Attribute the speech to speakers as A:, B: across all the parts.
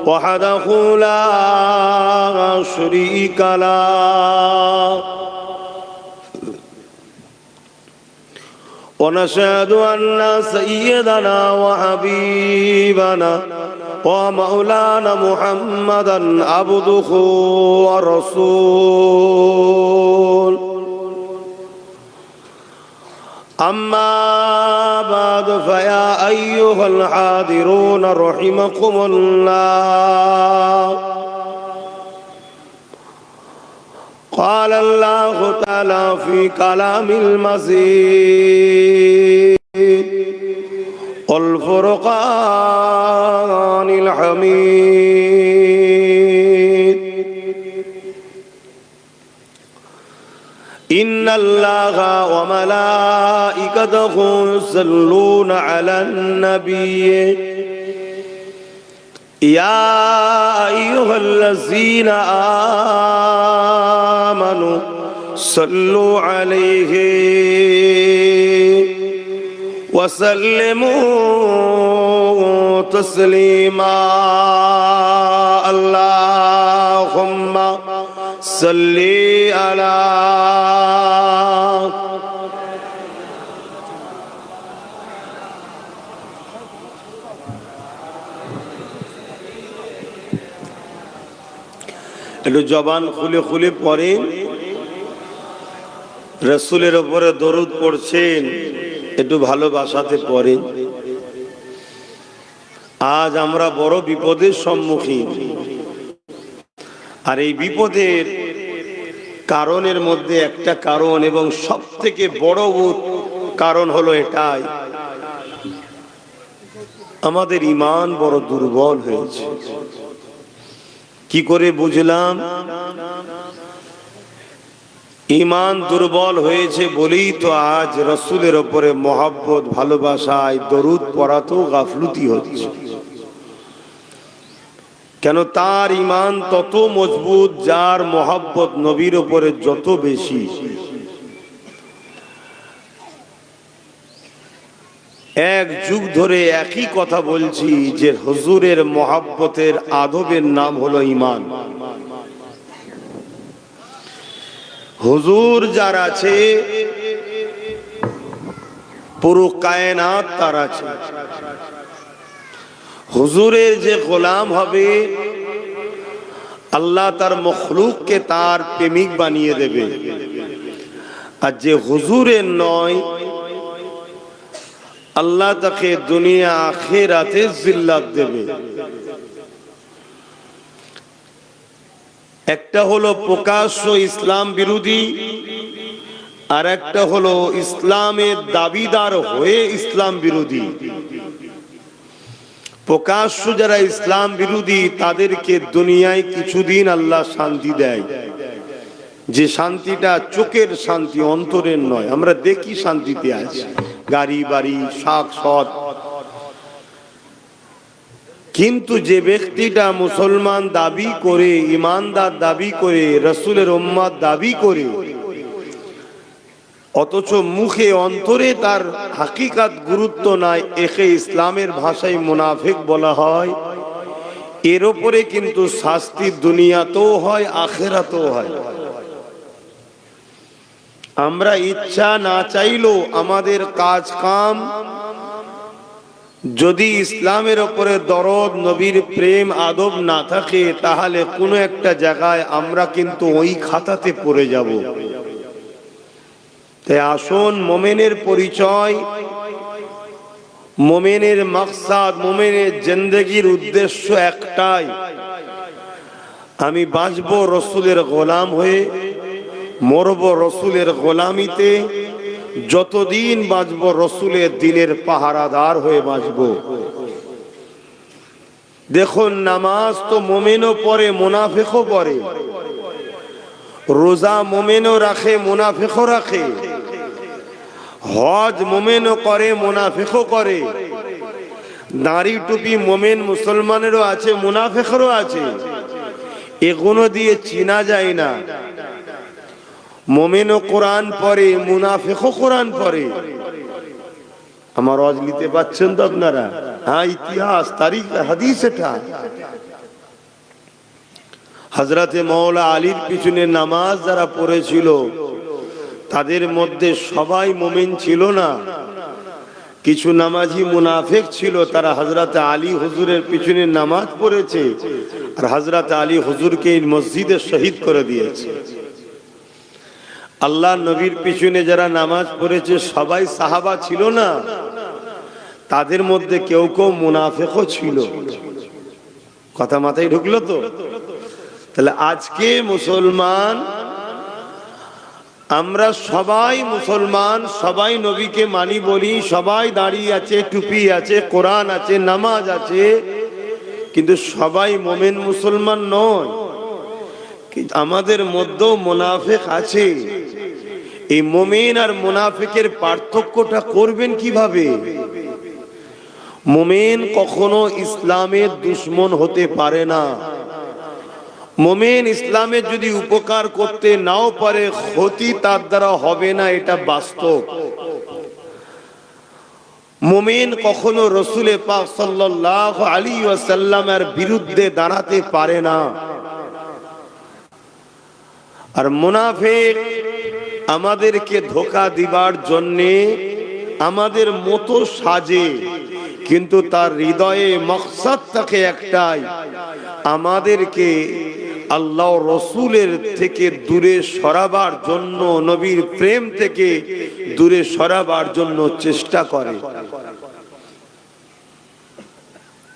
A: وحده لا شريك له ونشهد أن سيدنا وحبيبنا ومولانا محمدا عبده ورسول أما بعد فيا أيها الحاضرون رحمكم الله قال الله تعالى في كلام المجيد والفرقان الحميد إن الله وملائكته يصلون على النبي يا أيها الذين آمنوا صلوا عليه وسلموا تسليما اللهم صل على একটু জবান খুলে খুলে পড়েন রাসূলের উপরে দরুদ পড়ছেন একটু ভালোবাসাতে পড়েন আজ আমরা বড় বিপদের সম্মুখীন আর এই বিপদের কারণের মধ্যে একটা কারণ এবং সবথেকে বড় কারণ হলো এটাই আমাদের ঈমান বড় দুর্বল হয়েছে কি করে বুঝলাম ঈমান দুর্বল হয়েছে বলেই তো আজ রাসূলের উপরে মহব্বত ভালোবাসায় দরুদ পড়াতেও গাফলতি হচ্ছে কেন তার ঈমান তত মজবুত যার মহব্বত নবীর উপরে যত বেশি এক যুগ ধরে একই কথা বলছি যে হুজুরের মহব্বতের আদবের নাম হলো ঈমান হুজুর যার আছে পুরো কায়নাত তার আছে হুজুরের যে গোলাম হবে আল্লাহ তার মখলুককে তার প্রেমিক বানিয়ে দেবে আর যে হুজুরের নয় আল্লাহ তাকে দুনিয়া আখিরাতে জিল্লাত দেবে একটা হলো প্রকাশ্য ইসলাম বিরোধী আর একটা হলো ইসলামের দাবিদার হয়ে ইসলাম বিরোধী প্রকাশ্য যারা ইসলাম বিরোধী তাদেরকে দুনিয়ায় কিছুদিন আল্লাহ শান্তি দেয় যে শান্তিটা চোখের শান্তি অন্তরের নয় আমরা দেখি শান্তিতে আছি গাড়ি বাড়ি শাক সৎ কিন্তু যে ব্যক্তিটা মুসলমান দাবি করে ইমানদার দাবি করে রাসূলের উম্মত দাবি করে অথচ মুখে অন্তরে তার হাকিকাত গুরুত্ব নাই একে ইসলামের ভাষায় মুনাফিক বলা হয় এর উপরে কিন্তু শাস্তি দুনিয়াতেও হয় আখিরাতেও হয় আমরা ইচ্ছা না চাইলেও আমাদের কাজ কাম যদি ইসলামের উপরে দরদ নবীর প্রেম আদব না থাকে তাহলে কোনো একটা জায়গায় আমরা কিন্তু ওই খাতাতে পড়ে যাব তাই আসুন মুমিনের পরিচয় মুমিনের মাকসাদ মুমিনের জিন্দেগির উদ্দেশ্য একটাই আমি বাঁচব রাসূলের গোলাম হয়ে মরব রাসূলের গোলামিতে যতদিন বাঁচব রাসূলের দিনের পাহারাদার হয়ে বাঁচব দেখুন নামাজ তো মুমিনও পড়ে মুনাফিকও পড়ে রোজা মুমিনও রাখে মুনাফিকও রাখে হজ মুমিনও করে মুনাফিকও করে দাড়ি টুপি মুমিন মুসলমানেরও আছে মুনাফিকেরও আছে এগুলো দিয়ে চিনা যায় না মুমিনও কোরআন পড়ে মুনাফিকও কোরআন পড়ে আমার ওয়াজ নিতে পাচ্ছেন তো আপনারা হ্যাঁ ইতিহাস তারিখ হাদিস এটা হযরতে মাওলা আলীর পিছনে নামাজ যারা পড়েছিল তাদের মধ্যে সবাই মুমিন ছিল না। কিছু নামাজি মুনাফিক ছিল, তারা হযরতে আলী হুজুরের পিছনে নামাজ পড়েছে আর হযরতে আলী হুজুরকে এই মসজিদে শহীদ করে দিয়েছে। আল্লাহ নবীর পিছনে যারা নামাজ পড়েছে সবাই সাহাবা ছিল না, তাদের মধ্যে কেউ কেউ মুনাফিকও ছিল। কথা মাথায় ঢুকলো তো? তাহলে আজকে মুসলমান, আমরা সবাই মুসলমান, সবাই নবীকে মানি বলি, সবাই দাঁড়িয়ে আছে, টুপি আছে, কোরআন আছে, নামাজ আছে, কিন্তু সবাই মুমিন মুসলমান নয়। আমাদের মধ্যেও মুনাফিক আছে। এই মুমিন আর মুনাফিকের পার্থক্যটা করবেন কিভাবে? মুমিন কখনো ইসলামের দুশমন হতে পারে না। মুমিন ইসলামের যদি উপকার করতে নাও পারে, ক্ষতি তার দ্বারা হবে না, এটা বাস্তব। মুমিন কখনো রাসূল পাক সাল্লাল্লাহু আলাইহি ওয়াসাল্লামের বিরুদ্ধে দাঁড়াতে পারে না। আর মুনাফিক আমাদেরকে ধোঁকা দিবার জন্যে আমাদের মতো সাজে, কিন্তু তার হৃদয়ে মকসদ থাকে একটাই, আমাদেরকে আল্লাহ রসুলের থেকে দূরে সরাবার জন্য, নবীর প্রেম থেকে দূরে সরাবার জন্য চেষ্টা করে।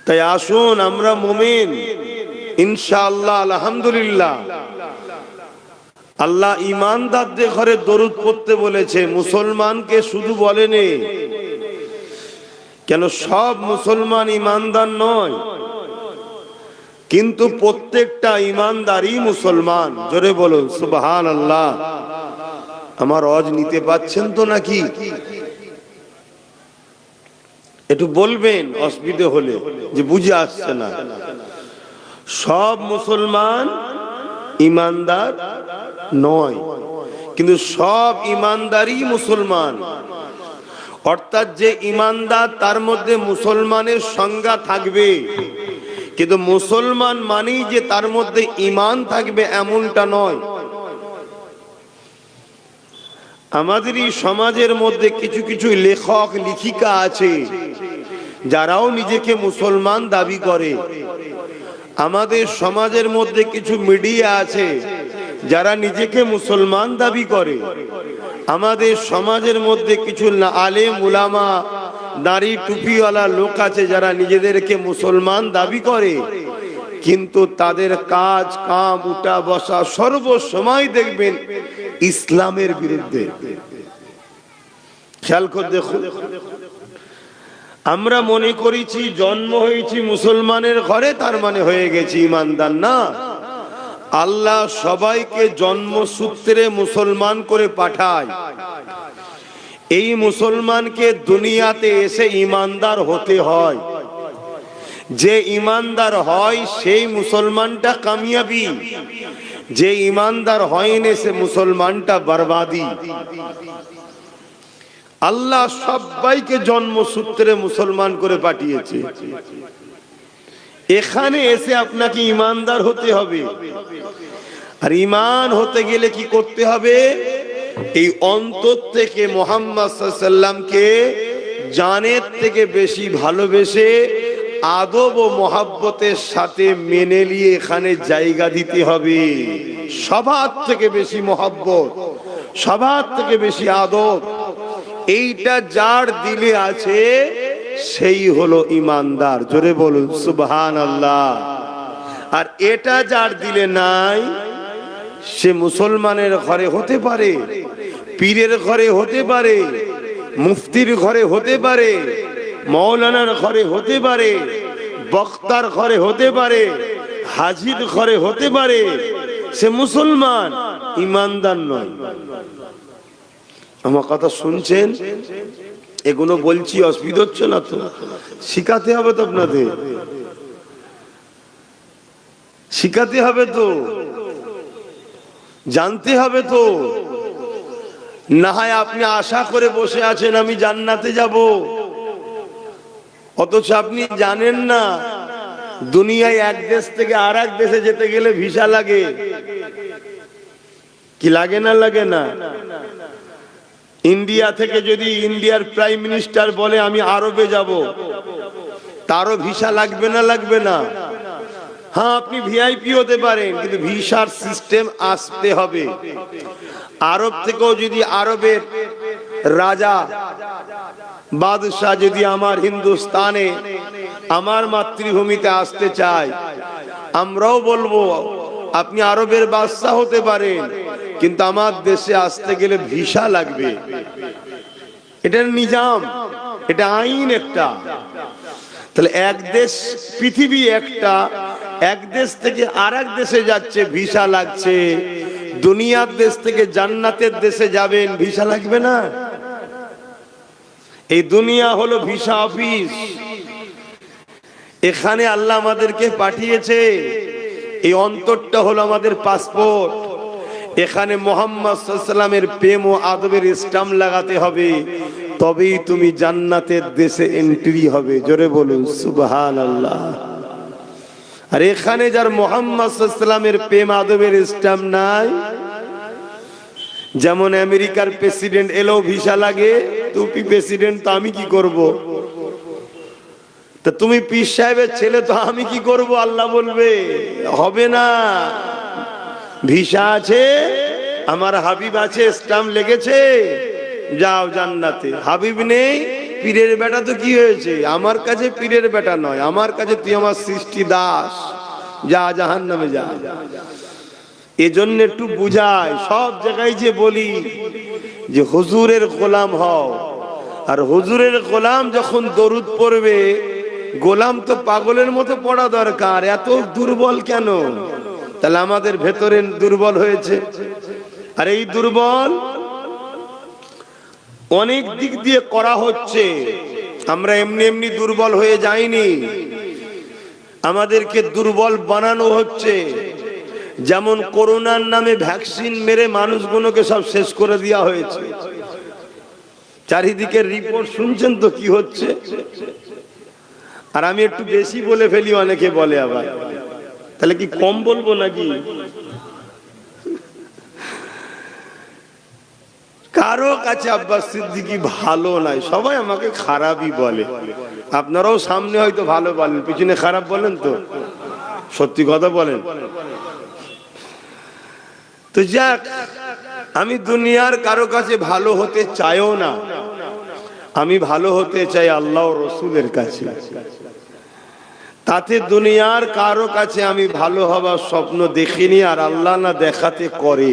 A: তাই আসুন আমরা মুমিন, ইনশাআল্লাহ, আলহামদুলিল্লাহ। আল্লাহ ঈমানদারদের ঘরে দরুদ পড়তে বলেছে, মুসলমানকে শুধু বলেনি। কেন? সব মুসলমান ঈমানদার নয়, কিন্তু প্রত্যেকটা ঈমানদারই মুসলমান। জোরে বলুন সুবহানাল্লাহ। আমার ওয়াজ নিতে পাচ্ছেন তো নাকি? একটু বলবেন অসুবিধা হলে, যে বুঝে আসছে না। সব মুসলমান ঈমানদার নয়, কিন্তু সব ঈমানদারই মুসলমান। অর্থাৎ যে ঈমানদার তার মধ্যে মুসলমানের সংজ্ঞা থাকবে, কিন্তু মুসলমান মানেই যে তার মধ্যে ঈমান থাকবে এমনটা নয়। আমাদের এই সমাজের মধ্যে কিছু কিছু লেখক লেখিকা আছে যারাও নিজেকে মুসলমান দাবি করে। আমাদের সমাজের মধ্যে কিছু মিডিয়া আছে যারা নিজেকে মুসলমান দাবি করে। আমাদের সমাজের মধ্যে কিছু আলেম উলামা, দাড়ি টুপিওয়ালা লোক আছে যারা নিজেদেরকে মুসলমান দাবি করে, কিন্তু তাদের কাজ কাম উঠা বসা সর্বসময় দেখবেন ইসলামের বিরুদ্ধে। খেয়াল করে দেখুন, আমরা মনে করেছি জন্ম হয়েছি মুসলমানের ঘরে, তার মানে হয়ে গেছি ঈমানদার। না, আল্লাহ সবাইকে জন্মসূত্রে মুসলমান করে পাঠায়। এই মুসলমানকে দুনিয়াতে এসে ঈমানদার হতে হয়। যে ঈমানদার হয় সেই মুসলমানটা কামিয়াবি, যে ঈমানদার হয়নি সে মুসলমানটা বরবাদি। আল্লাহ সবাইকে জন্মসূত্রে মুসলমান করে পাঠিয়েছে। এখানে এসে আপনাকে ঈমানদার হতে হবে। আর ঈমান হতে গেলে কি করতে হবে? এই অন্তর থেকে মুহাম্মদ সাল্লাল্লাহু আলাইহি ওয়াসাল্লামকে জানের থেকে বেশি ভালোবেসে আদব ও মহব্বতের সাথে মেনে নিয়ে এখানে জায়গা দিতে হবে। সবার থেকে বেশি মহব্বত, সবার থেকে বেশি আদব, এইটা যার দিলে আছে সেই হলো ঈমানদার। জোরে বলুন সুবহানাল্লাহ। আর এটা যার দিলে নাই, সে মুসলমানের ঘরে হতে পারে, পীরের ঘরে হতে পারে, মুফতির ঘরে হতে পারে, মৌলানার ঘরে হতে পারে, বক্তার ঘরে হতে পারে, হাজির ঘরে হতে পারে, সে মুসলমান, ঈমানদার নয়। আমার কথা শুনছেন? এগুলো বলছি, অসুবিধা হচ্ছে না তো? শিখাতে হবে তো আপনাদের, শিখাতে হবে তো, জানতে হবে তো। না হয় আপনি আশা করে বসে আছেন আমি জান্নাতে যাব, অথচ আপনি জানেন না দুনিয়ায় এক দেশ থেকে আর এক দেশে যেতে গেলে ভিসা লাগে, কি লাগে না? লাগে না? ইন্ডিয়া থেকে যদি ইন্ডিয়ার প্রাইম মিনিস্টার বলে আমি আরবে যাব, তারও ভিসা লাগবে না? লাগবে না? হ্যাঁ, আপনি ভিআইপি হতে পারেন, কিন্তু ভিসার সিস্টেম আসতে হবে। আরব থেকেও যদি আরবের রাজা বাদশাহ যদি আমার হিন্দুস্তানে আমার মাতৃভূমিতে আসতে চায়, আমরাও বলবো আপনি আরবের বাদশাহ হতে পারেন, কিন্তু আমার দেশে আসতে গেলে ভিসা লাগবে। এটার নিজাম, এটা আইন একটা। তাহলে এক দেশ, পৃথিবী একটা, এক দেশ থেকে আর এক দেশে যাচ্ছে, ভিসা লাগছে। দুনিয়ার দেশ থেকে জান্নাতের দেশে যাবেন, ভিসা লাগবে না? এই দুনিয়া হলো ভিসা অফিস। এখানে আল্লাহ আমাদেরকে পাঠিয়েছে, এই অন্তরটা হলো আমাদের পাসপোর্ট। এখানে মুহাম্মদ সাল্লাল্লাহু আলাইহি ওয়াসাল্লামের প্রেম ও আদবের স্ট্যাম্প লাগাতে হবে, তবেই তুমি জান্নাতের দেশে এন্ট্রি হবে। জোরে বলুন সুবহানাল্লাহ। আর এখানে যার মুহাম্মদ সাল্লাল্লাহু আলাইহি ওয়াসাল্লামের প্রেম আদবের স্ট্যাম্প নাই, যেমন আমেরিকার প্রেসিডেন্ট এলো ভিসা লাগে, তুমি প্রেসিডেন্ট তো আমি কি করব? তা তুমি পীর সাহেবের ছেলে তো আমি কি করব? আল্লাহ বলবে হবে না। ভিসা আছে, আমার হাবিব আছে, স্ট্যাম্প লেগেছে, যাও জান্নাতে। হাবিব নেই, পীরের বেটা তো কি হয়েছে? আমার কাছে পীরের বেটা নয়, আমার কাছে তুই আমার সৃষ্টি দাস, যা জাহান্নামে যা। এজন্য একটু বুঝাই, সব জায়গায় যে বলি যে হুজুরের গোলাম হও, আর হুজুরের গোলাম যখন দরুদ পড়বে, গোলাম তো পাগলের মতো পড়া দরকার। এত দুর্বল কেন? তাহলে আমাদের ভেতরে দুর্বল হয়েছে। আর এই দুর্বল অনেক দিক দিয়ে করা হচ্ছে, আমরা এমনি এমনি দুর্বল হয়ে যাইনি, আমাদেরকে দুর্বল বানানো হচ্ছে। যেমন করোনার নামে ভ্যাকসিন মেরে মানুষগুলোকে সব শেষ করে দেওয়া হয়েছে। চারিদিকে রিপোর্ট শুনছেন তো কি হচ্ছে। আর আমি একটু বেশি বলে ফেলি, অনেকে বলে আবার, তাহলে কি কম বলবো নাকি? কারো কাছে আব্বাস সিদ্দিকী ভালো নাই, সবাই আমাকে খারাপই বলে। আপনারাও সামনে হয়তো ভালো বলেন, পিছনে খারাপ বলেন, তো সত্যি কথা বলেন। তো যাক, আমি দুনিয়ার কারো কাছে ভালো হতে চাইও না, আমি ভালো হতে চাই আল্লাহ ও রসুলের কাছে। তাতে দুনিয়ার কারো কাছে আমি ভালো হবার স্বপ্ন দেখিনি, আর আল্লাহ না দেখাতে করে।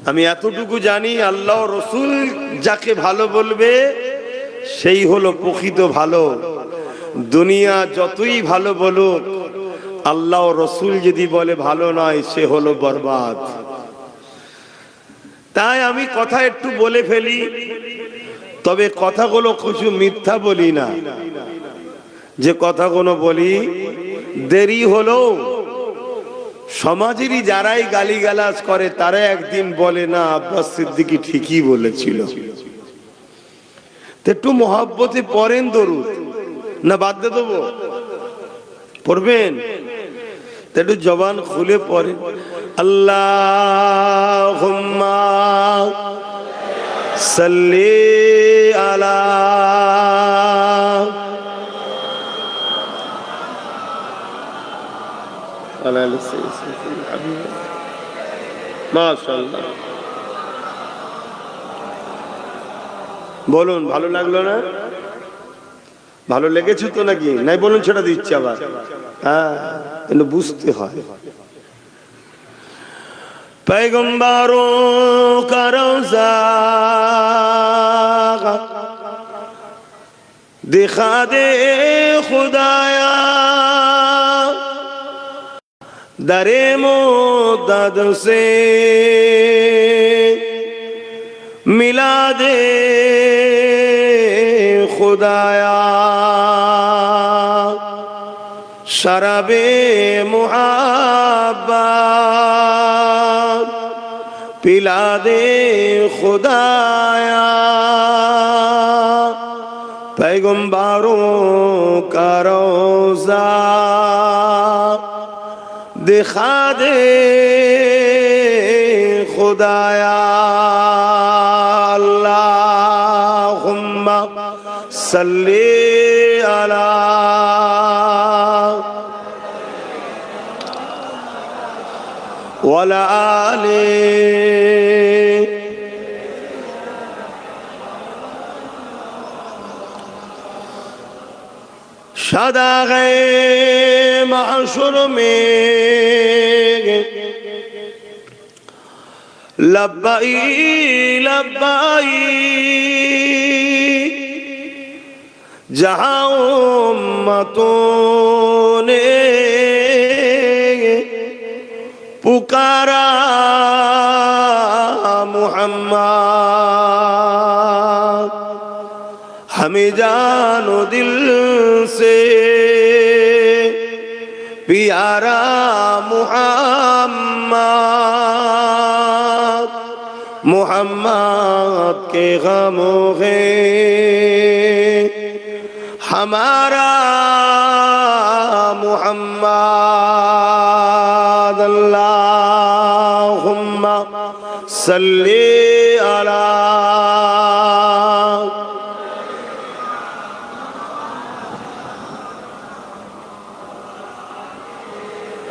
A: আমি এতটুকু জানি, আল্লাহ ও রসুল যাকে ভালো বলবে সেই হলো প্রকৃত ভালো। দুনিয়া যতই ভালো বলুক, আল্লাহ ও রসুল যদি বলে ভালো নয়, সে হলো বরবাদ। তাই আমি কথা একটু বলে ফেলি, তবে কথাগুলো কিছু মিথ্যা বলি না। যে কথাগুলো বলি, দেরি হলো সমাজেরই যারাই গালিগালাজ করে, তারা একদিন বলে না আব্বাস সিদ্দিকী ঠিকই বলেছিল। একটু মহব্বতে পড়েন দরুদ, না বাদ দিয়ে দেবো? পড়বেন একটু জবান খুলে পড়েন। আল্লাহুম্মা সাল্লি আলা মাশাআল্লাহ। বলুন, ভালো লাগলো না? ভালো লেগেছে তো নাকি? নাই বলুন, সেটা দিচ্ছি আবার। হ্যাঁ, কিন্তু বুঝতে হয়। पैगंबरों का रोज़ा दिखा दे खुदाया, दरे मोदद से मिला दे खुदाया, शराबे मुहब्बत पिला दे खुदाया, पैगंबरों का रोज़ा दिखा दे खुदाया अल्लाहुम्मा सल्ली अला वला आले सदा गए महशर में लब्बाई लब्बाई जहां उम्मतों ने पुकारा मुहम्मद हमें जानो दिल से प्यारा मुहम्मद मुहम्मद के गमों है हमारा मुहम्मद अल्लाहुम्मा सल्ली अला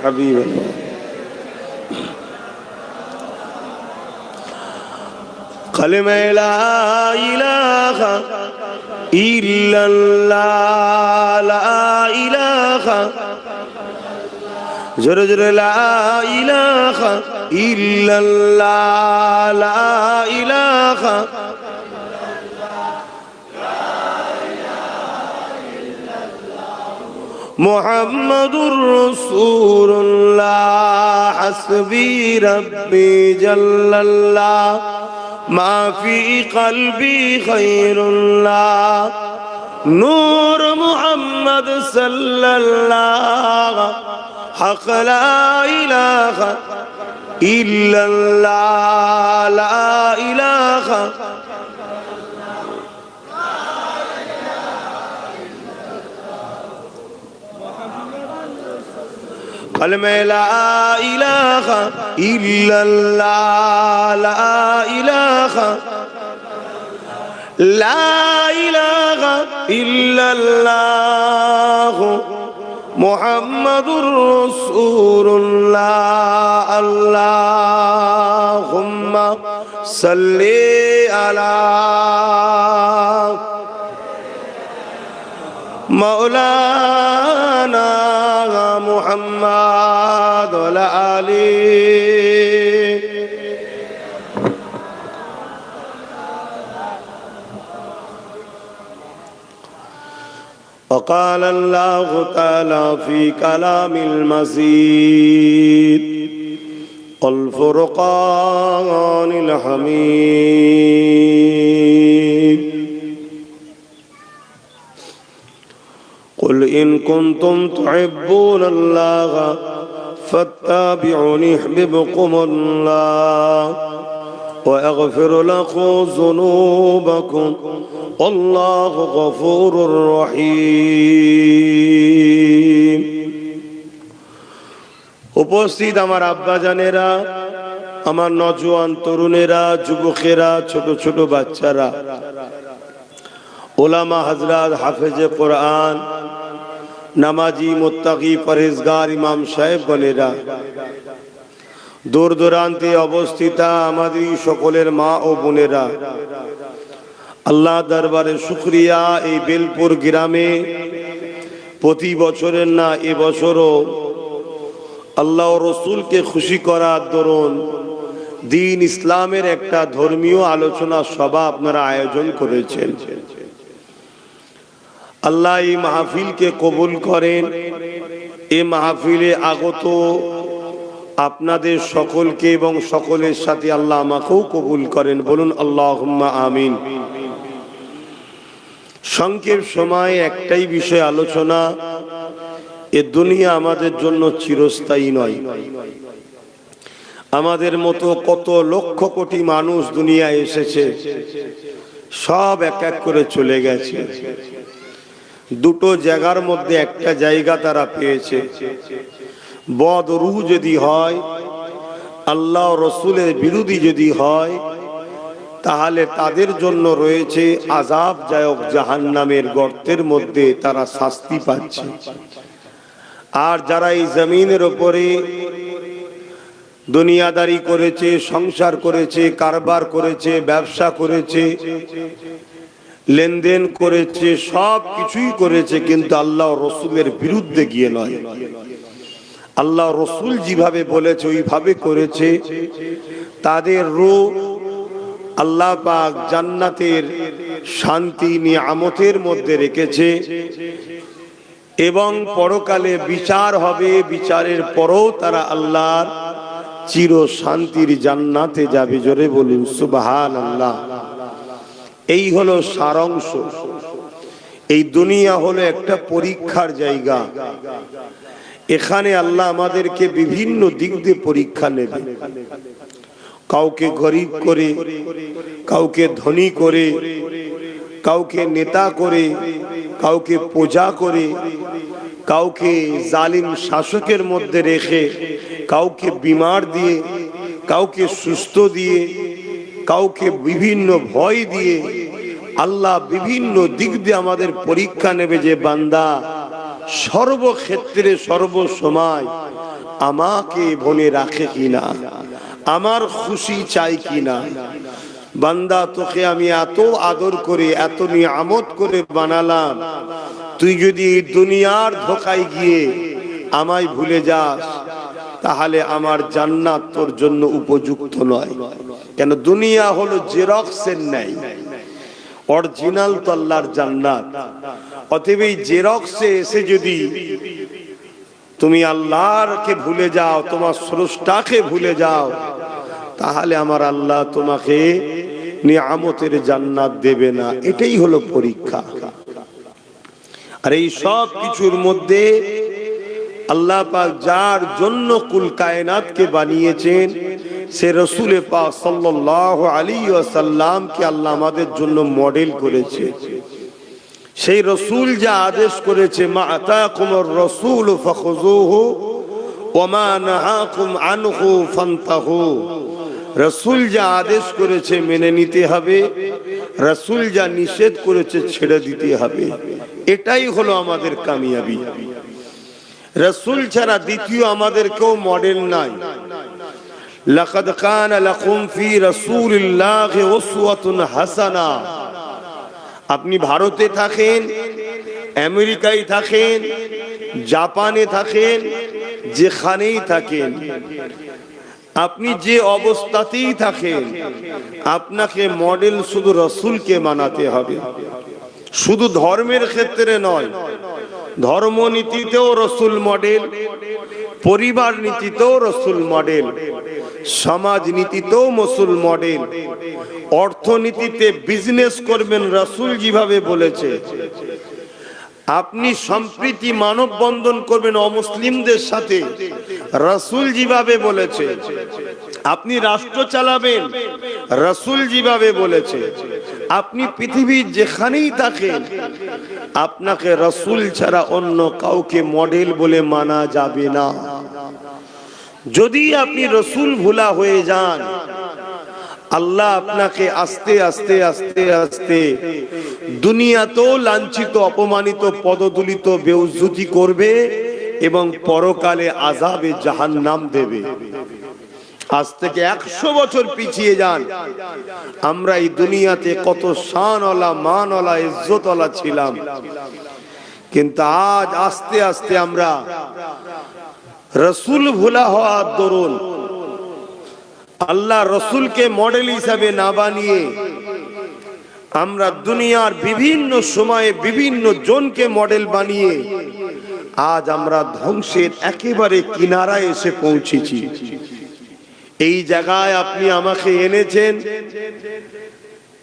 A: हबीब कलिमा ला इलाहा इल्लल्लाह ला इलाहा जोर जोर ला इलाहा इल्लल्लाह ला इलाहा मुहम्मदुर रसूलुल्लाह हस्बी रब्बी जल्लल्लाह मा फी क़ल्बी खैरुल्लाह नूर मुहम्मद सल्लल्लाह हक़ ला इलाहा इल्लल्लाह ला इलाहा कलमे ला इलाहा इल्लल्लाह ला इलाहा इल्लल्लाह मुहम्मदुर रसूलुल्लाह अल्लाहुम्मा सल्ली अला मौलाना मुहम्मद व आले وقال الله تعالى في كلام المزيد والفرقان الحميد قل إن كنتم تحبون الله فاتبعوني يحببكم الله ويغفر لكم ذنوبكم والله غفور رحيم উপস্থিত আমার আব্বা জানেরা, আমার নওজোয়ান তরুণেরা, যুবকেরা, ছোট ছোট বাচ্চারা, ওলামা হযরত, হাফেজে কোরআন, নামাজি, মুত্তাকি, পরহেজগার ইমাম সাহেবগণেরা, দূর দূরান্তে অবস্থিত আমাদের সকলের মা ও বোনেরা, আল্লাহ দরবারে শুকরিয়া। এই বেলপুর গ্রামে প্রতি বছরের না এবছরও আল্লাহ ও রসুলকে খুশি করার দরুন দ্বীন ইসলামের একটা ধর্মীয় আলোচনা সভা আপনারা আয়োজন করেছেন। আল্লাহ এই মাহফিলকে কবুল করেন। এই মাহফিলে আগত আপনাদের সকলকে এবং সকলের সাথে আল্লাহ আমাকেও কবুল করেন, বলুন আল্লাহুম্মা আমিন। সংক্ষেপ সময় একটাই বিষয় আলোচনা। এ দুনিয়া আমাদের জন্য চিরস্থায়ী নয়। আমাদের মতো কত লক্ষ কোটি মানুষ দুনিয়ায় এসেছে, সব এক এক করে চলে গেছে। দুটো জায়গার মধ্যে একটা জায়গা তারা পেয়েছে। বদ রূহ যদি হয়, আল্লাহ রসুলের বিরোধী যদি হয়, তাহলে তাদের জন্য রয়েছে আযাবদায়ক জাহান্নামের গর্তের মধ্যে তারা শাস্তি পাচ্ছে। আর যারা এই জমিনের উপরে দুনিয়াদারি করেছে, সংসার করেছে, কারবার করেছে, ব্যবসা করেছে, লেনদেন করেছে, সব কিছুই করেছে, কিন্তু আল্লাহ রসুলের বিরুদ্ধে গিয়ে নয়, আল্লাহ রসুল যেভাবে বলেছে ওইভাবে করেছে, তাদের রূহ আল্লাহ পাক জান্নাতের শান্তি নিয়ামতের মধ্যে রেখেছে এবং পরকালে বিচার হবে, বিচারের পরও তারা আল্লাহর চির শান্তির জান্নাতে যাবে। জোরে বলুন সুবহানাল্লাহ। এই হলো সারাংশ। এই দুনিয়া হলো একটা পরীক্ষার জায়গা। এখানে আল্লাহ আমাদেরকে বিভিন্ন দিক দিয়ে পরীক্ষা নেবে। কাউকে গরিব করে, কাউকে ধনী করে, কাউকে নেতা করে, কাউকে পূজা করে, কাউকে জালিম শাসকের মধ্যে রেখে, কাউকে বিমার দিয়ে, কাউকে সুস্থ দিয়ে, কাউকে বিভিন্ন ভয় দিয়ে আল্লাহ বিভিন্ন দিক দিয়ে আমাদের পরীক্ষা নেবে যে বান্দা সর্বক্ষেত্রে সর্বসময় আমাকে মনে রাখে কিনা, আমার খুশি চাই কিনা। বান্দা তোকে আমি এত আদর করে এত নিয়ামত করে বানালাম, তুই যদি দুনিয়ার ধোকায় গিয়ে আমায় ভুলে যাস তাহলে আমার জান্নাত তোর জন্য উপযুক্ত নয়। কেন দুনিয়া হলো জেরক্সের ন্যায়, অরিজিনাল তো আল্লাহর জান্নাত। অতএব এই জেরক্সে এসে যদি তুমি আল্লাহকে ভুলে যাও, তোমার স্রষ্টাকে ভুলে যাও, তাহলে আমার আল্লাহ তোমাকে নিয়ামতের জান্নাত দেবে না। এটাই হলো পরীক্ষা। আর এই সব কিছুর মধ্যে আল্লাহ পাক যার জন্য কুল কায়নাতকে বানিয়েছেন সে রাসূল পাক সাল্লাল্লাহু আলাইহি ওয়াসাল্লামকে আল্লাহ আমাদের জন্য মডেল করেছে। সেই রাসূল যা আদেশ করেছে, মা আতাকুমুর রাসূলু ফাখুযুহু ওয়া মা নাহাকুম আনহু ফান্তাহু, রাসূল যা আদেশ করেছে মেনে নিতে হবে, রাসূল যা নিষেধ করেছে ছেড়ে দিতে হবে। এটাই হলো আমাদের কামিয়াবি। রাসূল ছাড়া দ্বিতীয় আমাদের কেউ মডেল নাই। লাকাদ কানা লাকুম ফি রাসূলিল্লাহি উসওয়াতুন হাসানা। আপনি ভারতে থাকেন, আমেরিকায় থাকেন, জাপানে থাকেন, যেখানেই থাকেন, আপনি যে অবস্থাতেই থাকেন, আপনাকে মডেল শুধু রাসূলকে মানাতে হবে। শুধু ধর্মের ক্ষেত্রে নয়, ধর্মনীতিতেও রাসূল মডেল, পরিবার নীতিতেও রাসূল মডেল, সমাজ নীতিতেও রাসূল মডেল, অর্থনীতিতে বিজনেস করবেন রাসূল যেভাবে বলেছে, আপনি সম্প্রীতি মানব বন্ধন করবেন অমুসলিমদের সাথে রাসূল যেভাবে বলেছে, আপনি রাষ্ট্র চালাবেন রাসূল যেভাবে বলেছে, আপনি পৃথিবীর যেখানেই থাকেন আপনাকে রাসূল ছাড়া অন্য কাউকে মডেল বলে মানা যাবে না। যদি আপনি রাসূল ভুলা হয়ে যান, আল্লাহ আপনাকে আস্তে আস্তে আস্তে আস্তে দুনিয়াতেও লাঞ্ছিত, অপমানিত, পদদলিত, বেউজ্জতি করবে এবং পরকালে আযাবে জাহান্নাম দেবে। আজ থেকে 100 বছর পিছিয়ে যান, আমরা এই দুনিয়াতে কত শানওয়ালা, মানওয়ালা, ইজ্জতওয়ালা ছিলাম, কিন্তু আজ আস্তে আস্তে আমরা রাসূল ভুলা হওয়ার দরুন আল্লাহ রসুলকে মডেল হিসাবে না বানিয়ে আমরা দুনিয়ার বিভিন্ন সময়ে বিভিন্ন জনকে মডেল বানিয়ে আজ আমরা ধ্বংসের একেবারে কিনারায় এসে পৌঁছেছি। এই জায়গায় আপনি আমাকে এনেছেন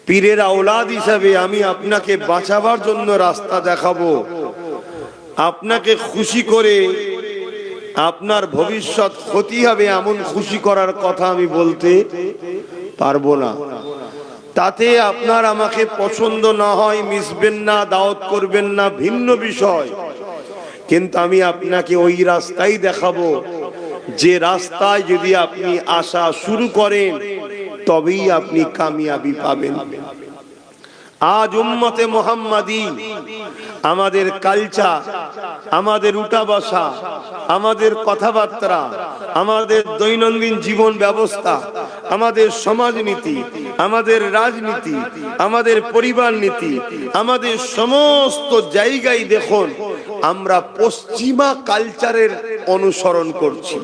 A: পীরের আওলাদ হিসাবে, আমি আপনাকে বাঁচাবার জন্য রাস্তা দেখাবো। আপনাকে খুশি করে আপনার ভবিষ্যৎ ক্ষতি হবে এমন খুশি করার কথা আমি বলতে পারবো না। তাতে আপনার আমাকে পছন্দ না হয়, মিশবেন না, দাওয়াত করবেন না, ভিন্ন বিষয়, কিন্তু আমি আপনাকে ওই রাস্তাই দেখাবো যে রাস্তায় যদি আপনি আসা শুরু করেন তবেই আপনি কামিয়াবি পাবেন। আজ উম্মতে মুহাম্মাদি আমাদের কালচার, আমাদের উঠা বসা, আমাদের কথাবার্তা, আমাদের দৈনন্দিন জীবন ব্যবস্থা, আমাদের সমাজনীতি, আমাদের রাজনীতি, আমাদের পরিবার নীতি, আমাদের সমস্ত জায়গায় দেখুন আমরা পশ্চিমা কালচারের অনুসরণ করছি।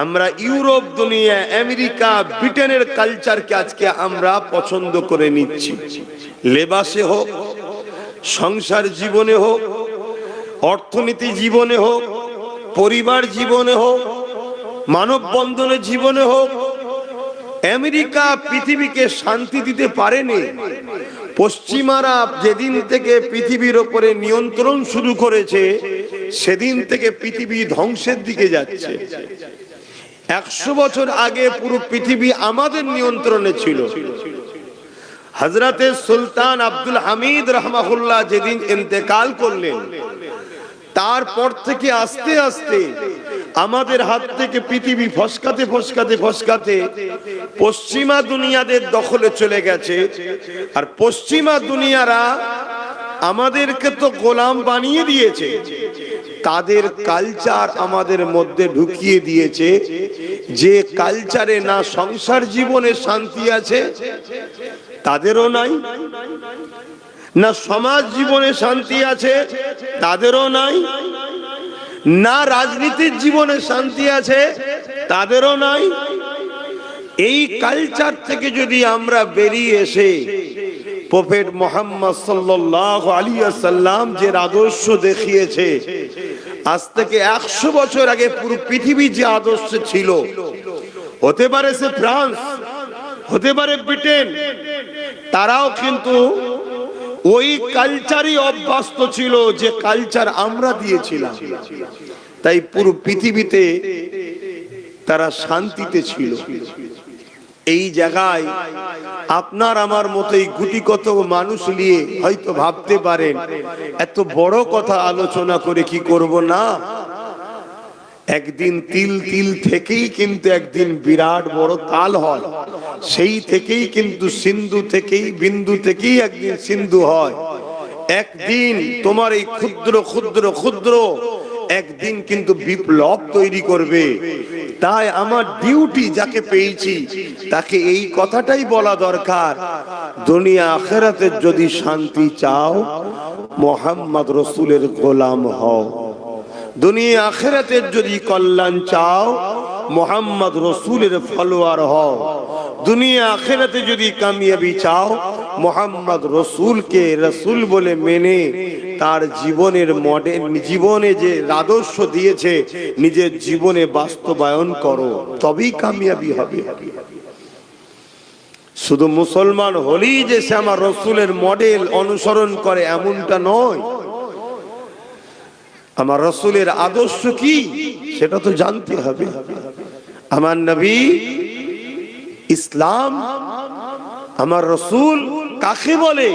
A: আমরা ইউরোপ, দুনিয়া, আমেরিকা, ব্রিটেনের কালচারকে আজকে আমরা পছন্দ করে নিচ্ছি। লেবাসে হোক, সংসার জীবনে হোক, অর্থনীতি জীবনে হোক, পরিবার জীবনে হোক, মানববন্ধনের জীবনে হোক, আমেরিকা পৃথিবীকে শান্তি দিতে পারেনি। পশ্চিমারা যেদিন থেকে পৃথিবীর উপরে নিয়ন্ত্রণ শুরু করেছে সেদিন থেকে পৃথিবী ধ্বংসের দিকে যাচ্ছে। 100 বছর আগে পুরো পৃথিবী আমাদের নিয়ন্ত্রণে ছিল। হযরতে সুলতান আব্দুল হামিদ রাহমাহুল্লাহ যেদিন ইন্তেকাল করলেন তারপর থেকে আস্তে আস্তে আমাদের হাত থেকে পৃথিবী ফসকাতে ফসকাতে ফসকাতে পশ্চিমা দুনিয়াদের দখলে চলে গেছে। আর পশ্চিমা দুনিয়ারা আমাদেরকে তো গোলাম বানিয়ে দিয়েছে, তাদের কালচার আমাদের মধ্যে ঢুকিয়ে দিয়েছে। যে কালচারে না সংসার জীবনে শান্তি আছে তাদেরও নাই, না সমাজ জীবনে শান্তি আছে তাদেরও নাই, না রাজনীতির জীবনে শান্তি আছে তাদেরও নাই। এই কালচার থেকে যদি আমরা বেরিয়ে এসে প্রফেট মুহাম্মদ সাল্লাল্লাহু আলাইহি ওয়াসাল্লাম যে আদর্শ দেখিয়েছে, আজ থেকে 100 বছর আগে পুরো পৃথিবী যে আদর্শ ছিল, হতে পারে সে ফ্রান্স, হতে পারে ব্রিটেন, তারাও কিন্তু ওই কালচারই অভ্যস্ত ছিল যে কালচার আমরা দিয়েছিলাম। তাই পুরো পৃথিবীতে তারা শান্তিতে ছিল। এই জায়গায় আপনার আমার মতোই গুটি কত মানুষ নিয়ে হয়তো ভাবতে পারেন এত বড় কথা আলোচনা করে কি করব না। একদিন তিল তিল থেকেই কিন্তু একদিন বিরাট বড় তাল হয়, সেই থেকেই কিন্তু সিন্ধু থেকেই বিন্দু থেকেই একদিন সিন্ধু হয়। একদিন তোমার এই ক্ষুদ্র ক্ষুদ্র ক্ষুদ্র একদিন কিন্তু বিপ্লব তৈরি করবে। তাই আমার ডিউটি যাকে পেয়েছি তাকে এই কথাটাই বলা দরকার, দুনিয়া আখিরাতের যদি শান্তি চাও মুহাম্মদ রাসূলের গোলাম হও। দুনিয়া আখিরাতের যদি কল্যাণ চাও মুহাম্মদ রাসূলের ফলোয়ার হও। দুনিয়া আখিরাতে যদি কামিয়াবি চাও মুহাম্মদ রাসূলকে রাসূল বলে মেনে তার জীবনের মডেল, জীবনে যে আদর্শ দিয়েছে নিজের জীবনে বাস্তবায়ন করো, তবেই কামিয়াবি হবে। শুধু মুসলমান হলেই যে সে আমার রাসূলের মডেল অনুসরণ করে এমনটা নয়। আমার রাসূলের আদর্শ কি সেটা তো জানতে হবে। আমার নবী, ইসলাম, আমার রাসূল কাকে বলে?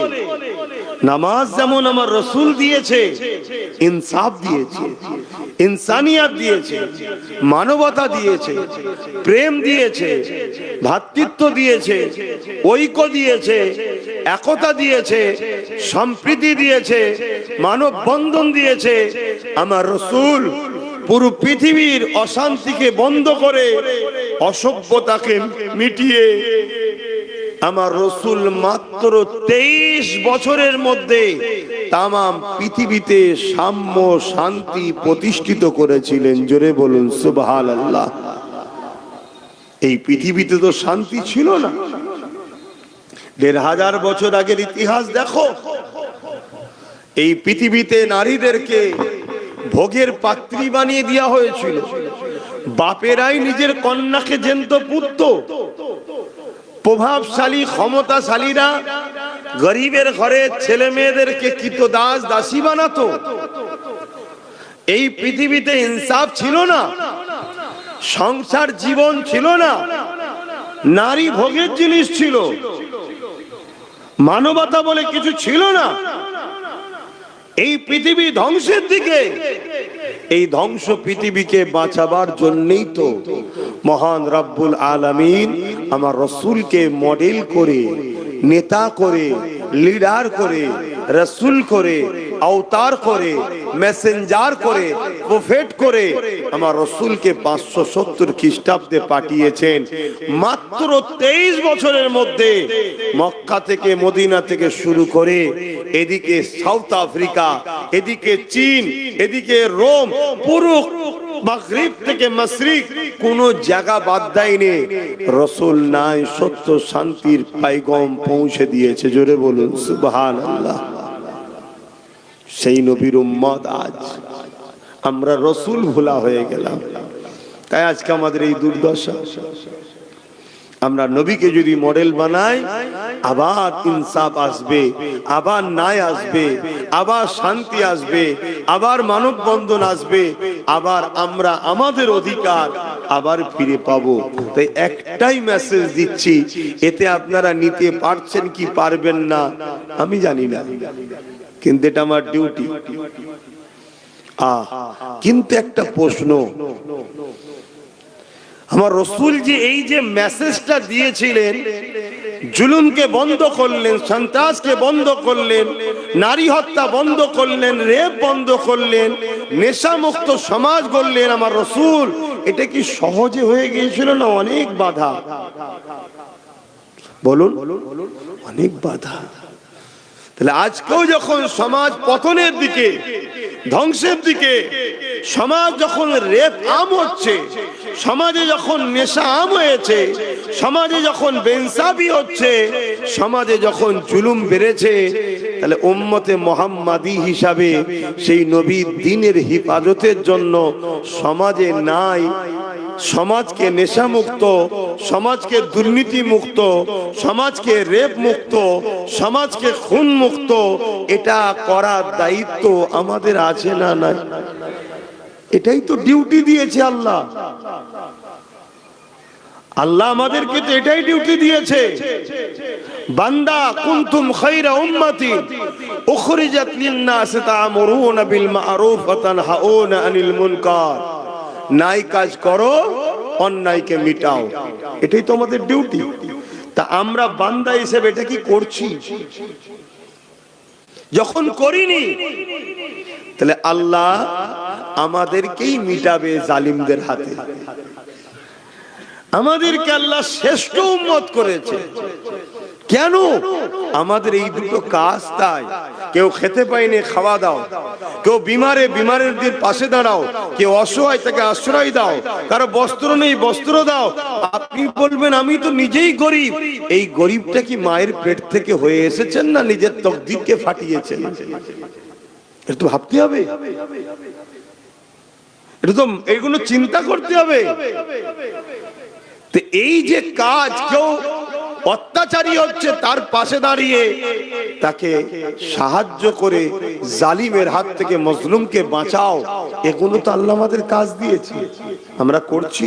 A: নামাজ যেমন আমার রাসূল দিয়েছে, ইনসাফ দিয়েছে, ইনসানিয়ত দিয়েছে, মানবতা দিয়েছে, প্রেম দিয়েছে, ভ্রাতৃত্ব দিয়েছে, ঐক্য দিয়েছে, একতা দিয়েছে, সম্প্রীতি দিয়েছে, মানববন্ধন দিয়েছে। আমার রাসূল পুরো পৃথিবীর অশান্তিকে বন্ধ করে অসভ্যতাকে মিটিয়ে আমার রাসূল মাত্র 23 বছরের মধ্যে তামাম পৃথিবীতে সাম্য শান্তি প্রতিষ্ঠিত করেছিলেন। জোরে বলুন সুবহানাল্লাহ। এই পৃথিবীতে তো শান্তি ছিল না। 1500 বছর আগের ইতিহাস দেখো। এই পৃথিবীতে নারীদেরকে ভোগের পাত্রী বানিয়ে দেওয়া হয়েছিল। বাপেরাই নিজের কন্যাকে জ্যান্ত পুত্র। প্রভাবশালী ক্ষমতাশালীরা গরিবের ঘরে ছেলে মেয়েদেরকে কৃতদাস দাসী বানাতো। এই পৃথিবীতে ইনসাফ ছিল না, সংসার জীবন ছিল না, নারী ভোগের জিনিস ছিল, মানবতা বলে কিছু ছিল না। এই পৃথিবী ধ্বংসের দিকে। এই ধ্বংস পৃথিবীকে বাঁচাবার জন্যই তো মহান রব্বুল আলামিন আমার রসুলকে মডেল করে, নেতা করে, লিডার করে, রসুল করে, अवतार করে, মেসেঞ্জার করে, প্রফেট করে আমার রসুলকে 570 খ্রিস্টাব্দে পাঠিয়েছেন। মাত্র 23 বছরের মধ্যে মক্কা থেকে, মদিনা থেকে শুরু করে এদিকে সাউথ আফ্রিকা, এদিকে চীন, এদিকে রোম, পুরো মাগরিব থেকে মাশরিক কোন জায়গা বাদ দেয়নি। রসুল নাই সত্য শান্তির পাইগম পৌঁছে দিয়েছে। জোরে বলুন সুবহানাল্লাহ। সেই নবীর উম্মত আজ আমরা রসুল ভোলা হয়ে গেলাম। তাই আজকে আমাদের এই দুর্দশা। আমরা নবীকে যদি মডেল বানাই, আবার ইনসাফ আসবে, আবার ন্যায় আসবে, আবার শান্তি আসবে, আবার মানববন্ধন আসবে, আবার আমরা আমাদের অধিকার আবার ফিরে পাবো। তাই একটাই মেসেজ দিচ্ছি, এতে আপনারা নিতে পারছেন কি পারবেন না আমি জানি না, কিন্তু এটা আমার ডিউটি। কিন্তু একটা প্রশ্ন, আমার রসুল যে এই যে মেসেজটা দিয়েছিলেন, জুলুমকে বন্ধ করলেন, সন্ত্রাসকে বন্ধ করলেন, নারী হত্যা বন্ধ করলেন, রেপ বন্ধ করলেন, নেশামুক্ত সমাজ গড়লেন আমার রসুল, এটা কি সহজে হয়ে গিয়েছিল না অনেক বাধা? বলুন, অনেক বাধা। তাহলে আজকেও যখন সমাজ পতনের দিকে, ধ্বংসের দিকে, সমাজ যখন রেপ আম হচ্ছে, সমাজে যখন নেশা আম হয়েছে, সমাজে যখন বেইনসাফি হচ্ছে, সমাজে যখন জুলুম বেড়েছে, তাহলে উম্মতে মুহাম্মাদি হিসাবে সেই নবীর দ্বীনের হিফাজতের জন্য সমাজে নাই, সমাজকে নেশা মুক্ত, সমাজকে দুর্নীতি মুক্ত, সমাজকে রেপ মুক্ত, সমাজকে খুন মুক্ত, এটা করার দায়িত্ব আমাদের আছে না নাই? এটাই তো ডিউটি দিয়েছে আল্লাহ। আল্লাহ আমাদেরকে তো এটাই ডিউটি দিয়েছে। বান্দা কুনতুম খায়রা উম্মতি উখরিজাত লিন-নাস তা'মুরুনা বিল মা'রুফ ওয়া তানহাউনা আনিল মুনকার। নাই কাজ করো, অন্যায়কে মিটাও, এটাই তো আমাদের ডিউটি। তা আমরা বান্দা হিসেবে এটা কি করছি? যখন করিনি, তাহলে আল্লাহ আমাদেরকেই মিটাবে জালিমদের হাতে। আমাদেরকে আল্লাহ শ্রেষ্ঠ উম্মত করেছে। কেন? আমাদের এই দুটো কাজ। তাই কেউ খেতে পায়নি, খাওয়া দাও, কেউ বিমারের পাশে দাঁড়াও, কেউ অসহায় তাকে আশ্রয় দাও, কারো বস্ত্র নেই বস্ত্র দাও। আপনি বলবেন আমি তো নিজেই গরিব। এই গরিবটা কি মায়ের পেট থেকে হয়ে এসেছেন না নিজের তকদিরকে ফাটিয়েছেন? এটা তো ভাবতে হবে, এটা তো এইগুলো চিন্তা করতে হবে। তো এই যে কাজ, কেউ অত্যাচারী হচ্ছে তার পাশে দাঁড়িয়ে তাকে সাহায্য করে জালিমের হাত থেকে মজলুমকে বাঁচাও, এগুলো তো আল্লাহ আমাদের কাজ দিয়েছে, আমরা করছি।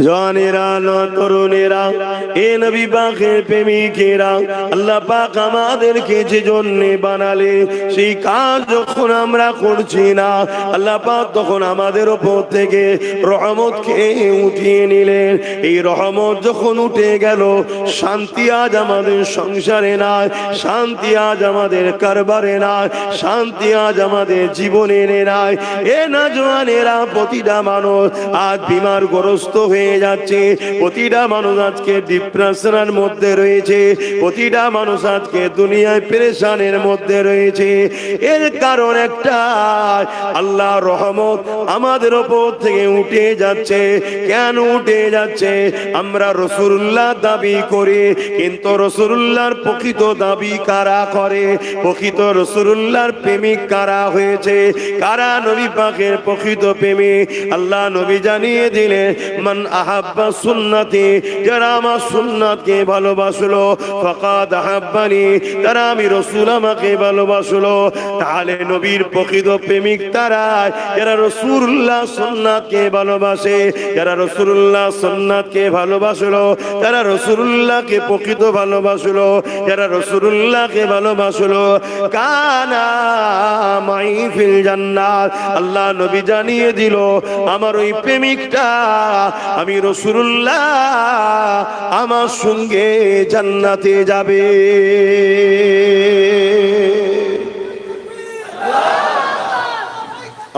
A: জওয়ানেরা, তরুণেরা, এ নবী পাকের প্রেমিকেরা, আল্লাহ পাক আমাদেরকে যে জন্য বানালে, সেই কাজ যখন আমরা করছি না, আল্লাহ পাক তখন আমাদের উপর থেকে রহমতকে উঠিয়ে নিলেন। এই রহমত যখন উঠে গেল, শান্তি আজ আমাদের সংসারে নাই, শান্তি আজ আমাদের কারবারে নাই, শান্তি আজ আমাদের জীবনে নাই। এ না জওয়ানেরা, প্রতিটা মানুষ আজ বিমারগ্রস্ত হয়ে যাচ্ছে, প্রতিটা মানুষ আজকে ডিপ্রেশনের মধ্যে রয়েছে, প্রতিটা মানুষ আজকে দুনিয়ায় পেরেশানের মধ্যে রয়েছে। এর কারণ একটা, আল্লাহর রহমত আমাদের উপর থেকে উঠে যাচ্ছে। কেন উঠে যাচ্ছে? আমরা রাসূলুল্লাহ দাবি করি, কিন্তু রাসূলুল্লাহর প্রকৃত দাবি কারা করে? প্রকৃত রাসূলুল্লাহর প্রেমিক কারা হয়েছে? কারা নবী পাকের প্রকৃত প্রেমিক? আল্লাহ নবী জানিয়ে দিলেন, মান আহাব্বা সুন্নতি, যারা আমার সুন্নাতকে ভালোবাসলো, ফাকাদ আহাব্বানি, তারা আমি রাসূল আমাকে ভালোবাসলো। তাহলে নবীর প্রকৃত প্রেমিক তারা যারা রাসূলুল্লাহ সুন্নাতকে ভালোবাসে, যারা রাসূলুল্লাহ সুন্নাতকে ভালোবাসলো, যারা রাসূলুল্লাহকে প্রকৃত ভালোবাসলো, যারা রাসূলুল্লাহকে ভালোবাসলো, কানা মাই ফিল জান্নাত। আল্লাহ নবী জানিয়ে দিল আমার ওই প্রেমিকটা আমি রাসূলুল্লাহ আমার সঙ্গে জান্নাতে যাবে।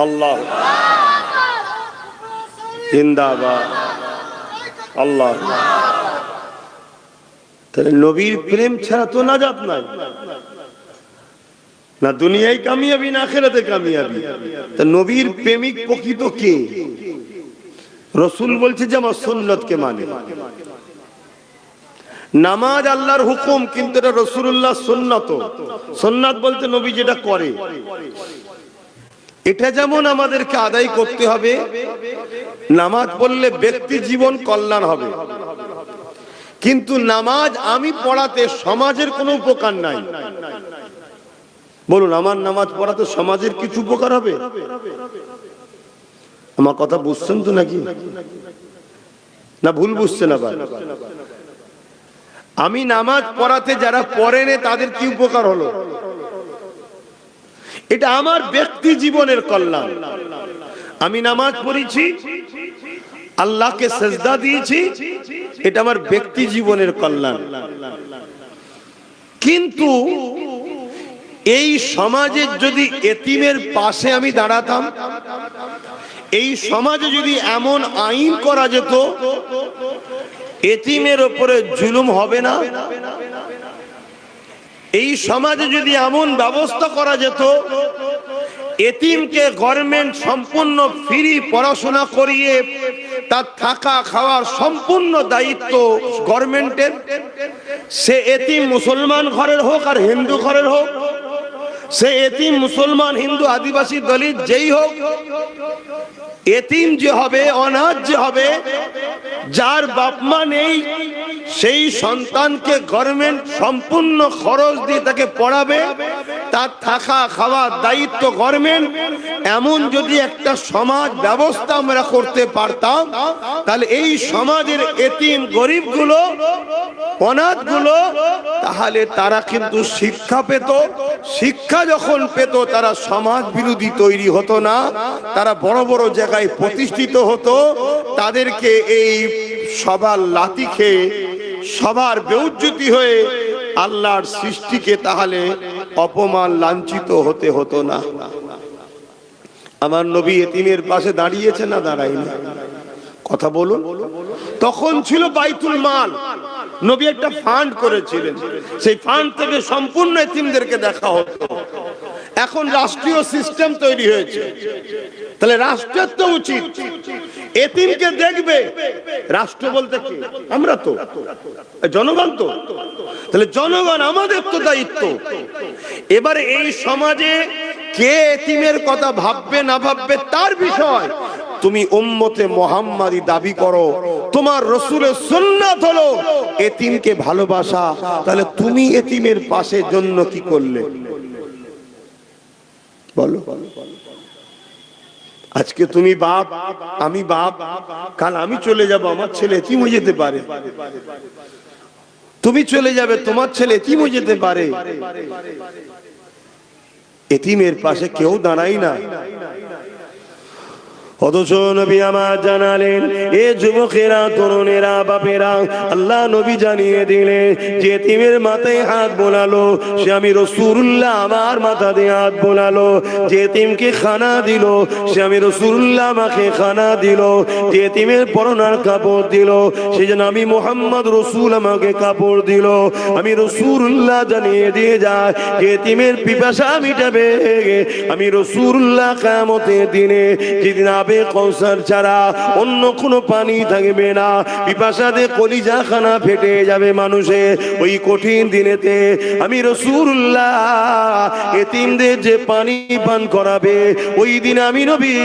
A: আল্লাহ জিন্দাবাদ, আল্লাহ। তাহলে নবীর প্রেম ছাড়া তো নাজাত নাই, না দুনিয়ায় কামিয়াবি না আখিরাতে কামিয়াবি। তা নবীর প্রেমিক প্রকৃত কে? রাসূল বলছে যে আমার সুন্নতকে মানে। নামাজ আল্লাহর হুকুম, কিন্তু এটা রাসূলুল্লাহ সুন্নত। সুন্নাত বলতে নবী যেটা করে, এটা যেমন আমাদেরকে আদায় করতে হবে। নামাজ পড়লে ব্যক্তি জীবন কল্যাণ হবে, কিন্তু নামাজ আমি পড়াতে সমাজের কোনো উপকার নাই। বলুন, আমার নামাজ পড়াতে সমাজের কিছু উপকার হবে? আমার কথা বুঝছেন তো নাকি, না ভুল বুঝছেন আবার? আমি নামাজ পড়াতে যারা পড়েনে তাদের কি উপকার হলো? এটা আমার ব্যক্তি জীবনের কল্যাণ। আমি নামাজ পড়েছি, আল্লাহকে সেজদা দিয়েছি, এটা আমার ব্যক্তি জীবনের কল্যাণ। কিন্তু এই সমাজে যদি এতিমের পাশে আমি দাঁড়াতাম, এই সমাজে যদি এমন আইন করা যেত এতিমের উপরে জুলুম হবে না, এই সমাজে যদি এমন ব্যবস্থা করা যেত এতিমকে গভর্নমেন্ট সম্পূর্ণ ফ্রি পড়াশোনা করিয়ে তার থাকা খাওয়ার সম্পূর্ণ দায়িত্ব গভর্নমেন্টের, সে এতিম মুসলমান ঘরের হোক আর হিন্দু ঘরের হোক, সে এতিম মুসলমান হিন্দু আদিবাসী দলিত যেই হোক, এতিম যে হবে, অনাথ যে হবে, যার বাপ মা নেই, সেই সন্তানকে গভর্নমেন্ট সম্পূর্ণ খরচ দিয়ে তাকে পড়াবে, তার থাকা খাওয়ার দায়িত্ব গভর্নমেন্ট। এমন যদি একটা সমাজ ব্যবস্থা আমরা করতে পারতাম, তাহলে এই সমাজের এতিম গরিবগুলো, অনাথগুলো, তাহলে তারা কিন্তু শিক্ষা পেত। শিক্ষা যখন পেত, তারা সমাজ বিরোধী তৈরি হতো না, তারা বড় বড় জায়গায় প্রতিষ্ঠিত হতো। তাদেরকে এই সবার লাথি খেয়ে, সবার বেউজ্জতি হয়ে আল্লাহর সৃষ্টিকে তাহলে অপমান লাঞ্ছিত হতে হতো না। আমার নবী এতিমের পাশে দাঁড়িয়েছে না দাঁড়ায়নি? কথা বলুন। তখন ছিল বাইতুল মাল, নবী একটা ফান্ড করেছিলেন, সেই ফান্ড থেকে সম্পূর্ণ এতিমদেরকে দেখা হতো। এখন রাষ্ট্রীয় সিস্টেম তৈরি হয়েছে, তাহলে রাষ্ট্রের তো উচিত এতিমকে দেখবে। রাষ্ট্র বলতে কি? আমরা তো জনগণ, তো তাহলে জনগণ আমাদের তো দায়িত্ব। এবারে এই সমাজে কে এতিমের কথা ভাববে না ভাববে তার বিষয়। তুমি উম্মতে মুহাম্মাদি দাবি করো, তোমার রাসূলের সুন্নাত হলো এতিমকে ভালোবাসা, তাহলে তুমি এতিমের পাশে জন্য কি করলে বলো? আজকে তুমি বাপ, আমি বাপ, কাল আমি চলে যাব, আমার ছেলে এতিম হয়ে যেতে পারে। তুমি চলে যাবে, তোমার ছেলে এতিম হয়ে যেতে পারে। এতিমের পাশে কেউ দাঁড়াই না। অথচ নবী আমার জানালেন, এ যুবকেরা, তরুণেরা, বাপেরা, আল্লাহ নবী জানিয়ে দিলেন যে এতিমের মাথায় হাত বোলালো সে আমি রাসূলুল্লাহ আমার মাথা দিয়ে হাত বোলালো। যে এতিমকে খানা দিল সে আমি রাসূলুল্লাহ আমাকে খানা দিল। যে এতিমের পরনার কাপড় দিল সে যেন আমি মুহাম্মদ রাসূল আমাকে কাপড় দিল। আমি রাসূলুল্লাহ জানিয়ে দিয়ে যায় যে এতিমের পিপাসা মিটাবে আমি রাসূলুল্লাহ কিয়ামতের দিনে, যেদিন আবে কৌসার ছাড়া অন্য কোনো পানি থাকবে না। পিপাসাতে কলিজা খানা ফেটে যাবে মানুষের। ওই কঠিন দিনেতে আমি রাসূলুল্লাহ এতিমদের যে পানি পান করাবে, ওই দিন আমি নবী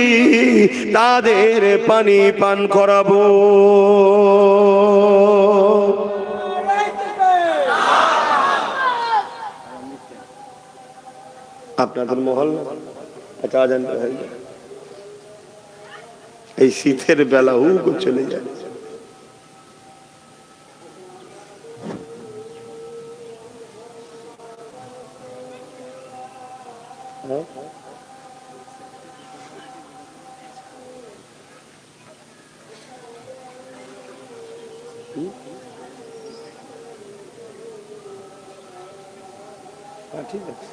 A: তাদের পানি পান করাবো। আপনাদের মহল আচ্ছা আজান এই শীতের বেলা হুক চলে যায়। ঠিক আছে।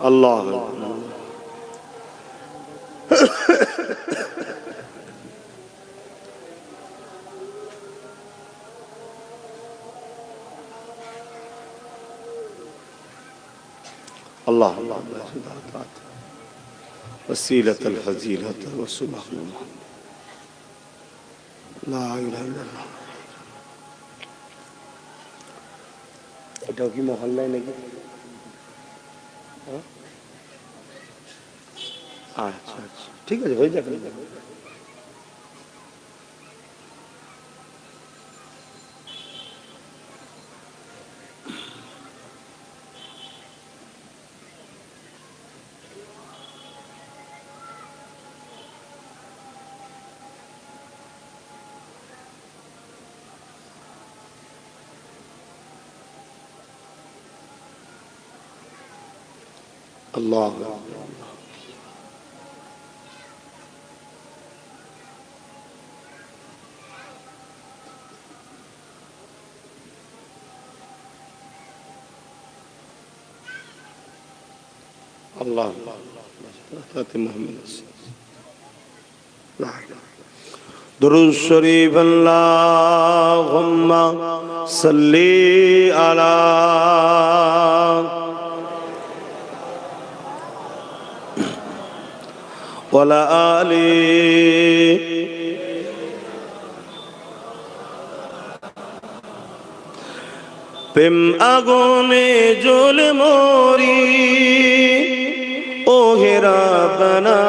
A: আল্লাহ الله وسيلة الفضيلة وسبحان الله لا إله إلا الله। এটাও কি মহল্লায় নাকি? আচ্ছা আচ্ছা ঠিক আছে হয়ে যাবে। আল্লাহ আল্লাহ দুরূদ শরীফ আল্লাহুম্মা সাল্লি আলা ওয়ালা আলি প্রেম আগুনে জ্বলে মরি ও হে রাব্বানা,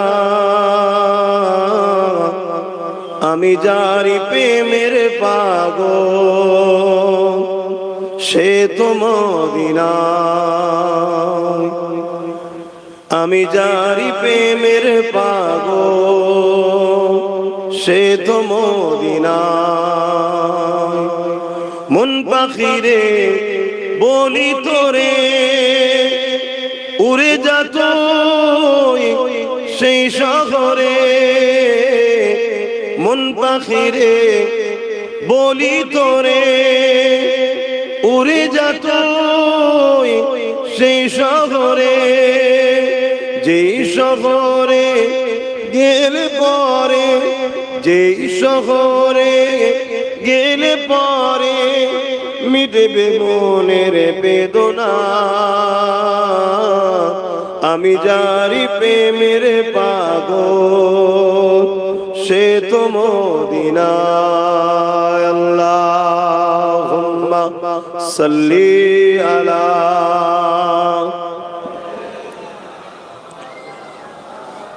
A: আমি যারি প্রেমের পাগল সে তো মদিনায়। আমি যারি প্রেমের পাগল সে তো মদিনায়। মন পাখিরে বলি তোরে উড়ে যাত সেই শহরে। মন পাখিরে বলি তোরে উড়ে যাত সেই শহরে। যেই শহরে গেলে পরে, যেই শহরে গেলে পরে মিটবে মনের বেদনা। আমি যারি প্রেমের পাগল সে তো মদিনায়। আল্লাহুম্মা সাল্লি আলা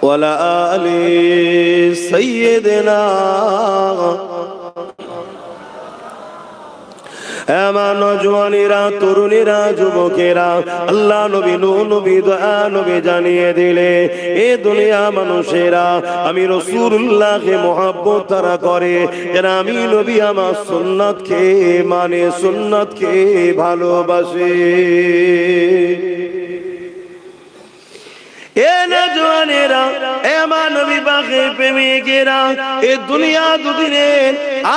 A: ওয়ালা আলি সাইয়্যিদিনা আমার নওজওয়ানেরা, তরুণেরা, যুবকেরা, আল্লাহ নবী নূহ নবী দয়া নবী জানিয়ে দিলে এ দুনিয়া মানুষেরা আমি রাসূলুল্লাহকে মহব্বত তারা করে, এরা আমি নবী আমার সুন্নাতকে মানে, সুন্নাতকে ভালোবাসে। এ নওজওয়ানেরা, এ আমার নবী পাকের প্রেমিকেরা, এ দুনিয়া দুদিনের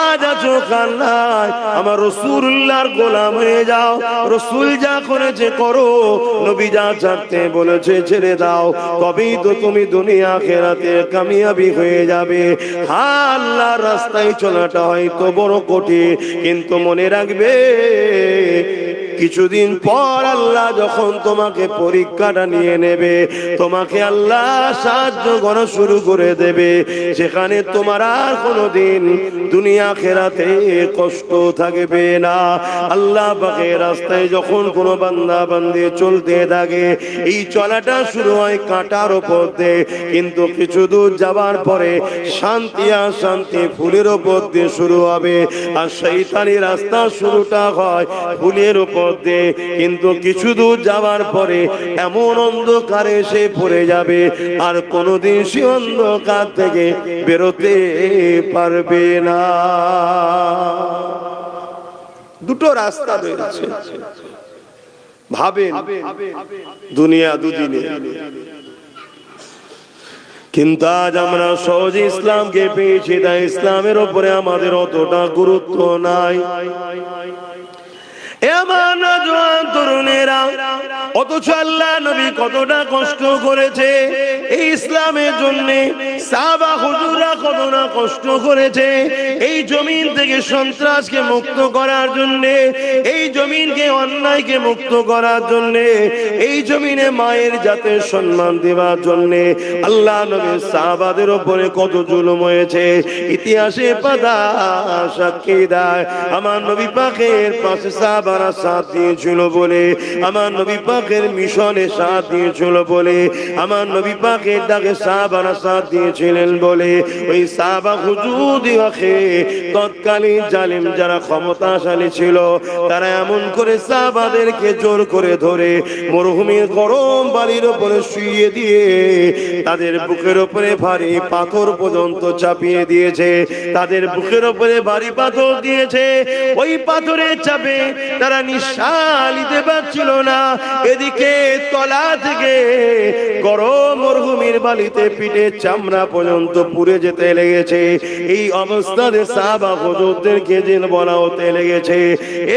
A: আজ আছো কাল নাই, আমার রাসূলুল্লাহর গোলাম হয়ে যাও। রাসূল যা করেছে করো, নবী যা ছাড়তে বলেছে ছেড়ে দাও, তবেই তো তুমি দুনিয়া আখিরাতে কামিয়াবি হয়ে যাবে। হ্যাঁ, আল্লাহর রাস্তায় চলাটা হয়তো বড় কঠিন, কিন্তু মনে রাখবে কিছুদিন পর আল্লাহ যখন তোমাকে পরীক্ষাটা নিয়ে নেবে, তোমাকে আল্লাহ সাহায্য করা শুরু করে দেবে, সেখানে তোমার আর কোনোদিন দুনিয়া আখিরাতে কষ্ট থাকবে না। আল্লাহ পাকের রাস্তায় যখন কোনো বান্দা বান্দি চলতে থাকে, এই চলাটা শুরু হয় কাঁটার উপর দিয়ে, কিন্তু কিছু দূর যাবার পরে শান্তি আর শান্তি ফুলের উপর দিয়ে শুরু হবে, আর শয়তানি রাস্তা শুরুটা হয় ফুলের উপর দিয়ে, কিন্তু কিছু দূর যাওয়ার পরে এমন অন্ধকারে সে পড়ে যাবে, আর কোনোদিন সে অন্ধকার থেকে বেরোতে পারবে না। দুটো রাস্তা রয়েছে, ভাবেন দুনিয়া দুদিনে, কিন্তু আজ আমরা সহজে ইসলামকে পেয়েছি, তাই ইসলামের উপরে আমাদের অতটা গুরুত্ব নাই। তরুণেরা, অথচ আল্লাহ নবী কতটা কষ্ট করেছে এই ইসলামের জন্য, সাহাবা হুজুররা কতটা কষ্ট করেছে এই জমিন থেকে সন্ত্রাসকে মুক্ত করার জন্য, এই জমিনকে অন্যায়কে মুক্ত করার জন্য, এই জমিনে মায়ের জাতের সম্মান দেওয়ার জন্য। আল্লাহ নবী সাহাবাদের উপরে কত জুলুম হয়েছে ইতিহাসে পাতা সাক্ষী দেয়। আমার নবী পাকের পাশে সাহাবারা সাথ দিয়েছিল বলে, আমার নবী পাকের মিশনে সাথ দিয়েছিল বলে, আমার নবী পাকের ডাকে সাহাবারা সাথ দিয়েছিলেন বলে, ওই সাহাবা হুজুরদিওকে তৎকালীন জালিম যারা ক্ষমতাশালী ছিল, তারা এমন করে সাহাবাদেরকে জোর করে ধরে মরুভূমির গরম বালির উপরে শুইয়ে দিয়ে তাদের বুকের উপরে ভারী পাথর পর্যন্ত চাপিয়ে দিয়েছে, তাদের বুকের উপরে ভারী পাথর দিয়েছে। ওই পাথরের চাপে তারা নিঃশ্বাস নিতে পারছিল না, এদিকে তলা থেকে গরম মরুভূমির বালিতে পিঠে চামড়া পর্যন্ত পুড়ে যেতে লেগেছে। এই অবস্থাতে সাহাবা হুজুরদেরকে জিন বলা হতে লেগেছে,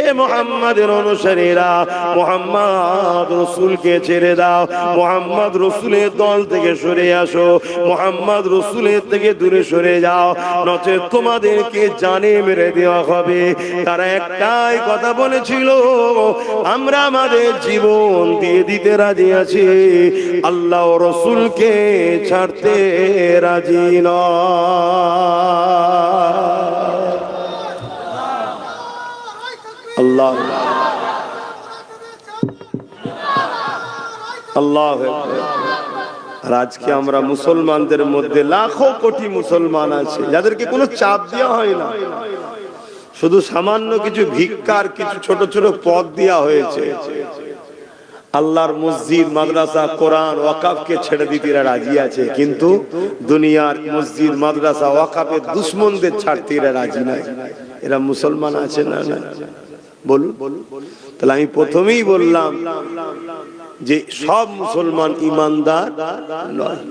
A: এ মুহাম্মাদের অনুসারীরা, মুহাম্মদ রাসূলকে ছেড়ে দাও, মুহাম্মদ রাসূলের দল থেকে সরে আসো, মুহাম্মদ রাসূলের থেকে দূরে সরে যাও, নচেত তোমাদেরকে জানে মেরে দেওয়া হবে। তারা একটাই কথা বলেছিল, আমরা আমাদের জীবন দিয়ে দিতে রাজি আছি, আল্লাহ ও রাসূলকে ছাড়তে রাজি নয়। আল্লাহ আল্লাহ। আর আজকে আমরা মুসলমানদের মধ্যে লাখো কোটি মুসলমান আছে যাদেরকে কোনো চাপ দেওয়া হয় না, শুধু সামান্য কিছু ভিক্ষার কিছু ছোট ছোট পদ দেওয়া হয়েছে। আল্লাহর মসজিদ, মাদ্রাসা, কোরআন, ওয়াকাফকে ছেড়ে দিতে এরা রাজি আছে, কিন্তু দুনিয়ার মসজিদ, মাদ্রাসা, ওয়াকাফের দুশমনদের ছাড়তে এরা রাজি নাই। এরা মুসলমান আছে না? বলুন। তাহলে আমি প্রথমেই বললাম যে সব মুসলমান ইমানদার নয়।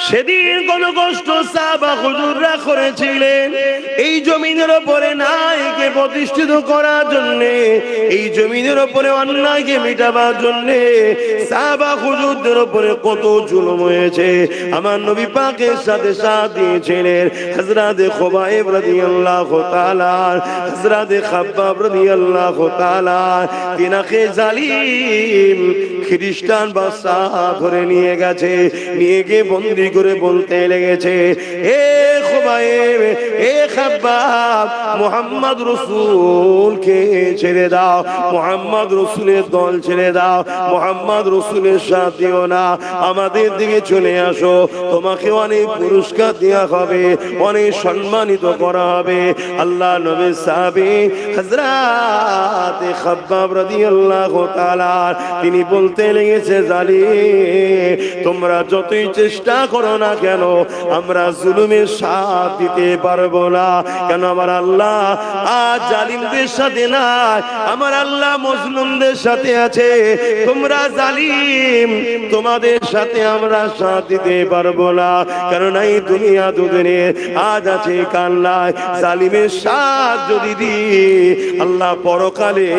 A: সেদিন কোন কষ্ট সাহাবা হুজুররা করেছিলেন এই জমিনের উপরে ন্যায়কে প্রতিষ্ঠিত করার জন্য, এই জমিনের উপরে অন্যায়কে মিটাবার জন্য সাহাবা হুজুরদের উপরে কত জুলুম হয়েছে। আমার নবী পাকের সাথে সাথ দিয়েছিলেন হযরতে খুবাইব রাদিয়াল্লাহু তাআলা, হযরতে খাব্বাব রাদিয়াল্লাহু তাআলা। তিনাকে জালিম খ্রিস্টান বাদশা ধরে নিয়ে গেছে, নিয়ে গিয়ে বন্দী করে বলতে লেগেছে, এ খোবায়েব, এ খাব্বাব, মুহাম্মদ রাসূলকে ছেড়ে দাও, মুহাম্মদ রাসূলের দল ছেড়ে দাও, মুহাম্মদ রাসূলের সাথ দিও না, আমাদের দিকে চলে আসো, তোমাকে অনেক পুরস্কার দেওয়া হবে, অনেক সম্মানিত করা হবে। আল্লাহ নবীর সাহাবী হযরত খাব্বাব রাদিয়াল্লাহু তাআলা তিনি বলতে লেগেছে, জালিম তোমরা যতই চেষ্টা করো না কেন আমরা জুলুমের সাথ দিতে পারবো না। কেন আমার আল্লাহ আজ জালিমদের সাথে নাই, আমার আল্লাহ মজলুমদের সাথে আছে। তোমরা জালিম, তোমাদের সাথে আমরা সাথ দিতে পারবো না, কারণ এই দুনিয়া দুদিনে আজ আছে কাল নাই। জালিমের সাথ যদি দিই আল্লাহ পরকালে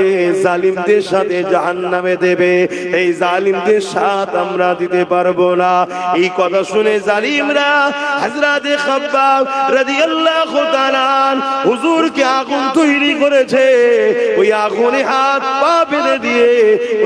A: জালিমদের সাথে জাহান্নামে দেবে, এই জালিমদের সাথ আমরা দিতে পারবো না। এই কথা শুনে জালিমরা হযরত খাব্বাব রাদিয়াল্লাহু তাআলা হুজুরকে আগুন তৈরি করেছে, ওই আগুনে হাত পা বেঁধে দিয়ে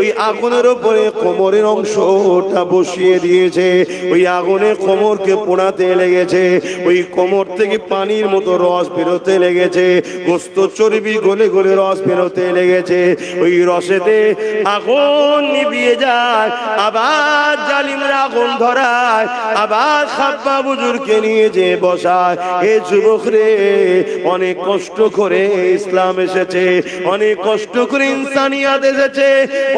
A: ওই আগুনের উপরে কোমরের অংশটা বসিয়ে দিয়েছে, ওই আগুনে কোমরকে পোড়াতে লেগেছে, ওই কোমর থেকে পানির মতো রস বেরোতে লেগেছে, গোস্ত চর্বি গলে গলে রস বেরোতে লেগেছে, ওই রসেতে আগুন নিভিয়ে যায়, আবার জালিমরা আগুন ধরায়, আবার খাব্বাব হুজুরকে নিয়ে যে বসায়। এ যুবক রে, অনেক কষ্ট করে ইসলাম এসেছে, অনেক কষ্ট করে ইনসানিয়াত এসেছে,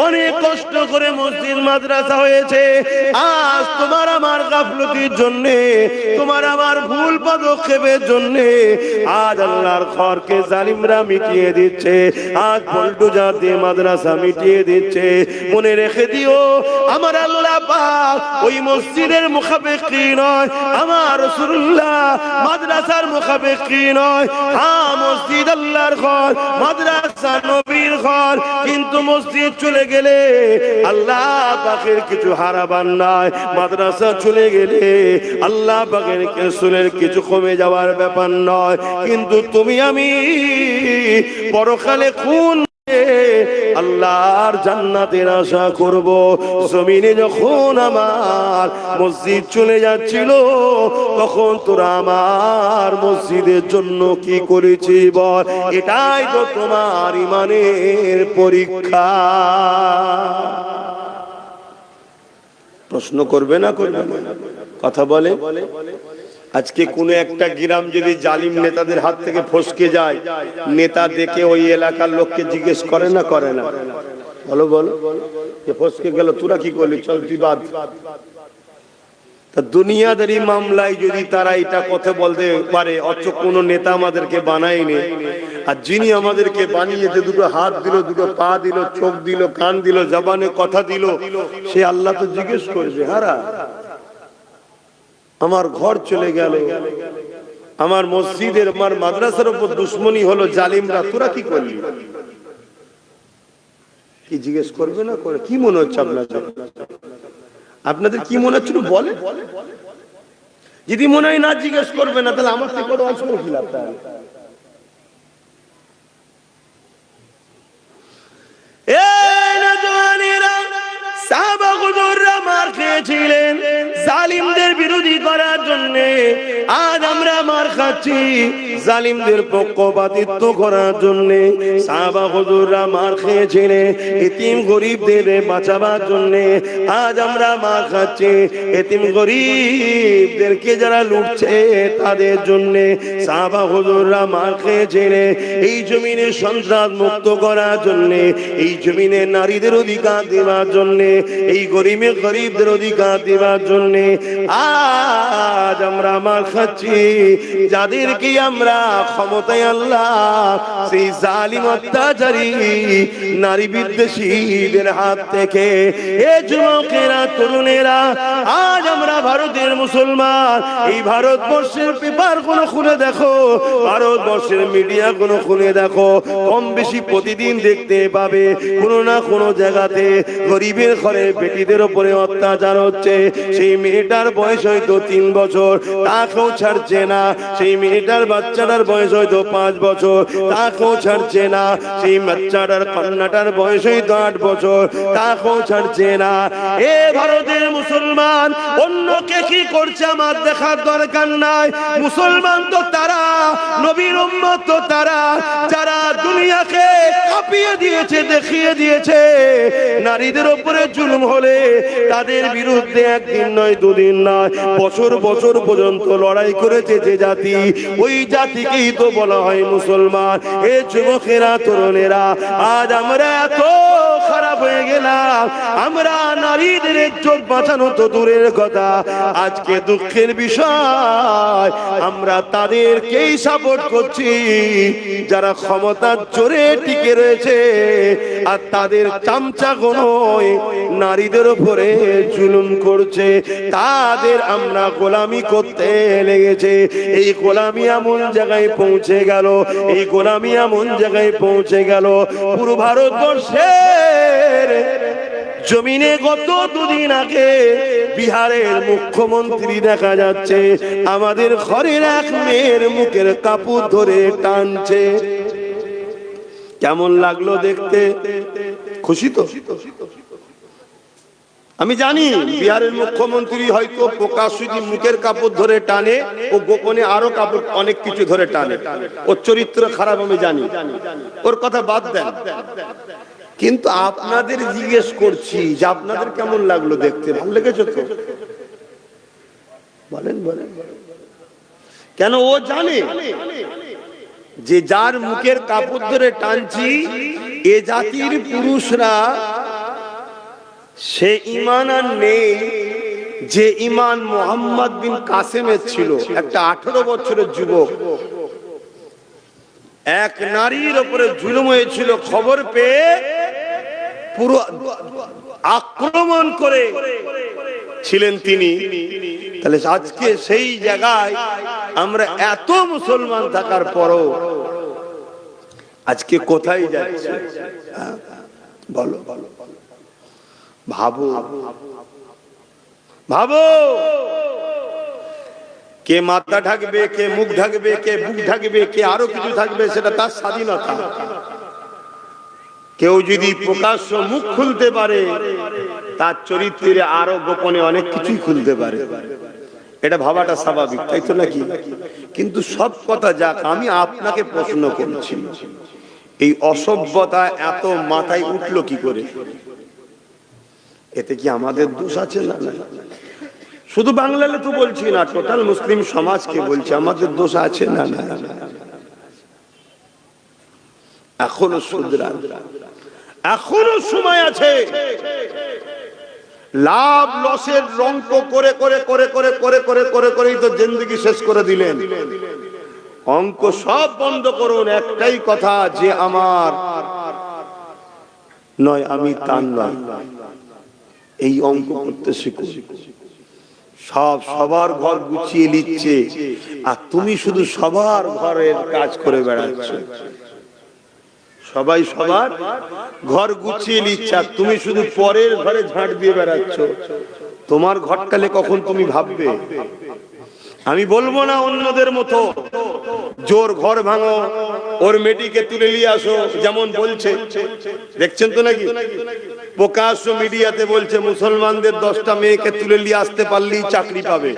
A: অনেক কষ্ট করে মসজিদ মাদ্রাসা হয়েছে। আজ তোমার আমার গাফলতির জন্য, তোমার আমার ভুল পদক্ষেপের জন্য আজ আল্লাহর ঘরকে জালিমরা মিটিয়ে দিচ্ছে, আজ বুলডোজার দিয়ে মাদ্রাসা মিটিয়ে দিচ্ছে। মনে রেখে দিও, আমার আল্লাহ পাক ওই মসজিদের মুখাপেক্ষী নয়, আমার রাসূলুল্লাহ মাদ্রাসার মুখাপেক্ষী নয়। হ্যাঁ, মসজিদ আল্লাহর ঘর, মাদ্রাসা নবীর ঘর, কিন্তু মসজিদ চলে গেলে আল্লাহ পাকের কিছু হারাবার নয়, মাদ্রাসা চলে গেলে আল্লাহ পাকের রাসূলের কিছু কমে যাওয়ার ব্যাপার নয়। কিন্তু তুমি আমি পরকালে কোন আল্লাহর জান্নাতের আশা করব। জমিনে যখন আমার মসজিদ চলে যাচ্ছিল তখন তোরা আমার মসজিদের জন্য কি করেছি বল? এটাই তো তোমার ঈমানের পরীক্ষা। প্রশ্ন করবে না করবে না? কথা বলে। আজকে কোন একটা গ্রাম যদি জালিম নেতাদের হাত থেকে ফসকে যায়, নেতা দেখে ওই এলাকার লোককে জিজ্ঞেস করে না করে না? বলো বলো, ফসকে গেল, তোরা কি করলি, চল তুই বাদ। তা দুনিয়াদারি মামলায় যদি তারা এটা কথা বলতে পারে, অথচ কোন নেতা আমাদেরকে বানায়নি, আর যিনি আমাদেরকে বানিয়েছে, দুটো হাত দিল, দুটো পা দিল, চোখ দিল, কান দিল, জবানে কথা দিল, সে আল্লাহ তো জিজ্ঞেস করবে, হারা আমার ঘর চলে গেল, আমার মসজিদের, আমার মাদ্রাসার উপর দুশ্মনী হলো জালিমরা, তোরা কি করলি? কি জিজ্ঞেস করবে না করে? কি মনে হচ্ছে আপনাদের? আপনাদের কি মনে হচ্ছে বলে? যদি মনে হয় না জিজ্ঞেস করবে না, তাহলে আমার থেকে ওয়াজ করে কি লাভ? সাহাবা হুজুররা মার খেয়েছিলেন জালিমদের বিরোধী করার জন্য, আজ আমরা মার খাচ্ছি জালিমদের পক্ষপাতিত্ব করার জন্য। সাহাবা হুজুররা মার খেয়েছিলেন এতিম গরিবদের বাঁচাবার জন্য, আজ আমরা মার খাচ্ছি এতিম গরিবদেরকে যারা লুটছে তাদের জন্য। সাহাবা হুজুররা মার খেয়েছিলেন এই জমিনে সন্ত্রাস মুক্ত করার জন্য, এই জমিনে নারীদের অধিকার দেওয়ার জন্য, এই গরিবদের অধিকার দেওয়ার জন্য। আজ আমরা মার খাচ্ছি যাদেরকে আমরা ক্ষমতায় আল্লাহ সেই জালিম অত্যাচারী নারী বিদ্বেষীদের হাত থেকে। এ যুবকেরা, তরুণেরা, আজ আমরা ভারতের মুসলমান, এই ভারতবর্ষের পেপার গুলো খুলে দেখো, ভারতবর্ষের মিডিয়া গুলো খুলে দেখো, কম বেশি প্রতিদিন দেখতে পাবে কোনো না কোনো জায়গাতে গরিবের ঘরে বেটিদের উপরে অত্যাচার হচ্ছে। সেই মেয়েটার বয়স হয়তো 3 বছর, তাকেও ছাড়ছে না। সেই মেয়েটার বাচ্চাটার বয়স হয়তো 5 বছর, তাকেও ছাড়ছে না। সেই বাচ্চাটার কন্যাটার বয়স হয়তো 8 বছর, তাকেও ছাড়ছে না। এ ভারতের মুসলমান, অন্যকে কি করছে আমার দেখার দরকার নাই। মুসলমান তো তারা, নবীর উম্মত তো তারা, যারা দুনিয়াকে কাঁপিয়ে দিয়েছে, দেখিয়ে দিয়েছে নারীদের উপরে জুলুম হলে তাদের বিরুদ্ধে একদিন নয়, দুদিন নয়, বছর বছর পর্যন্ত লড়াই করেছে যে জাতি, ওই জাতিকেই তো বলা হয় মুসলমান। এ যুবকেরা, তরুণেরা, আজ আমরা এত খারাপ হয়ে গেলাম, আমরা নারীদের ইজ্জত বাঁচানো তো দূরের কথা, আজকে দুঃখের বিষয় আমরা তাদেরকেই সাপোর্ট করছি যারা ক্ষমতার জোরে টিকে রয়েছে, আর তাদের চামচাগুলোই নারীদের উপরে জুলুম করছে, তাদের আমরা গোলামি করতে লেগেছে। এই গোলামি এমন জায়গায় পৌঁছে গেল, এই গোলামি এমন জায়গায় পৌঁছে গেল, পুরো ভারতবর্ষের জমিনে গত দুদিন আগে বিহারের মুখ্যমন্ত্রী দেখা যাচ্ছে আমাদের ঘরের এক মেয়ের মুখের কাপড় ধরে টানছে। কেমন লাগলো দেখতে? খুশি তো? আমি জানি বিহারের মুখ্যমন্ত্রী হয়তো প্রকাশ্যে মুখের কাপড় ধরে টানে, ও গোপনে আরো কাপড় অনেক কিছু ধরে টানে, ওর চরিত্র খারাপ আমি জানি, ওর কথা বাদ দেন। কিন্তু আপনাদের জিজ্ঞেস করছি যে আপনাদের কেমন লাগলো দেখতে? ভালো লেগেছে তো? বলেন বলেন। কেন? ও জানে যে যার মুখের কাপড় ধরে টানছি এ জাতির পুরুষরা সে ঈমান আর নেই যে ঈমান মুহাম্মদ বিন কাসেমের ছিল। একটা 18 বছরের যুবক এক নারীর উপরে জুলুম হয়েছিল, খবর পেয়ে পুরো আক্রমণ করে ছিলেন তিনি। তাহলে আজকে সেই জায়গায় আমরা এত মুসলমান থাকার পরও আজকে কোথায় যাচ্ছে? বলো ভাবো ভাবো, কে মাথা ঢাকবে, কে মুখ ঢাকবে, কে বুক ঢাকবে, কে আরো কিছু থাকবে, সেটা তার স্বাধীনতা। কেউ যদি প্রকাশ্য মুখ খুলতে পারে তার চরিত্রে আরো গোপনে অনেক কিছুই খুলতে পারে, এটা ভাবাটা স্বাভাবিক, তাই তো নাকি? কিন্তু সব কথা যাক, আমি আপনাকে প্রশ্ন করছি, এই অসভ্যতা এত মাথায় উঠলো কি করে? এতে কি আমাদের দোষ আছে? না, শুধু বাংলাতে তো বলছি না, টোটাল মুসলিম সমাজকে বলছি, আমাদের দোষ আছে? না, এখনো শুধরান, এখনো সময় আছে। লাভ লসের রঙ্ক করে করে করে করে করে করে করে করেই তো জিন্দেগি শেষ করে দিলেন। অঙ্ক সব বন্ধ করুন, একটাই কথা, যে আমার নয় আমি তার নয়, এই অঙ্ক করতে শিখুন। সবার ঘর গুছিয়ে নিচ্ছে আর তুমি শুধু সবার ঘরের কাজ করে বেড়াচ্ছ। সবাই সবার ঘর গুছিয়ে নিচ্ছে আর তুমি শুধু পরের ঘরে ঝাঁট দিয়ে বেড়াচ্ছ। তোমার ঘরটালে কখন তুমি ভাববে? আমি বলবো না অন্যদের মতো জোর ঘর ভাঙো, ওর মেয়েটিকে তুলে নিয়ে আসো, যেমন বলছে, দেখছেন তো নাকি প্রকাশ্য মিডিয়াতে বলছে মুসলমানদের 10টা মেয়েকে তুলে নিয়ে আসতে পারলেই চাকরি পাবে।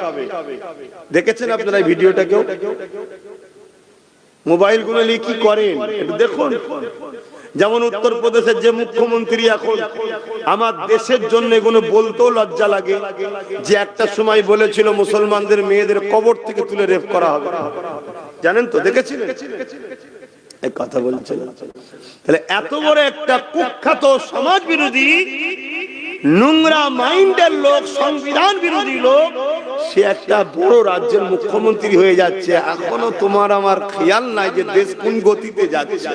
A: দেখেছেন আপনারা এই ভিডিওটা? কেউ মোবাইল গুলো নিয়ে কি করেন একটু দেখুন। যেমন উত্তরপ্রদেশের যে মুখ্যমন্ত্রী, এখন আমার দেশের জন্য এগুলো বলতেও লজ্জা লাগে, যে একটা সময় বলেছিল মুসলমানদের মেয়েদের কবর থেকে তুলে রেপ করা হবে, জানেন তো? দেখেছিলেন এই কথা বলছেন? তাহলে এত বড় একটা কুখ্যাত সমাজ বিরোধী নোংরা মাইন্ডের লোক, সংবিধান বিরোধী লোক, সে একটা বড় রাজ্যের মুখ্যমন্ত্রী হয়ে যাচ্ছে। এখনো তোমার আমার খেয়াল নাই যে দেশ কোন গতিতে যাচ্ছে।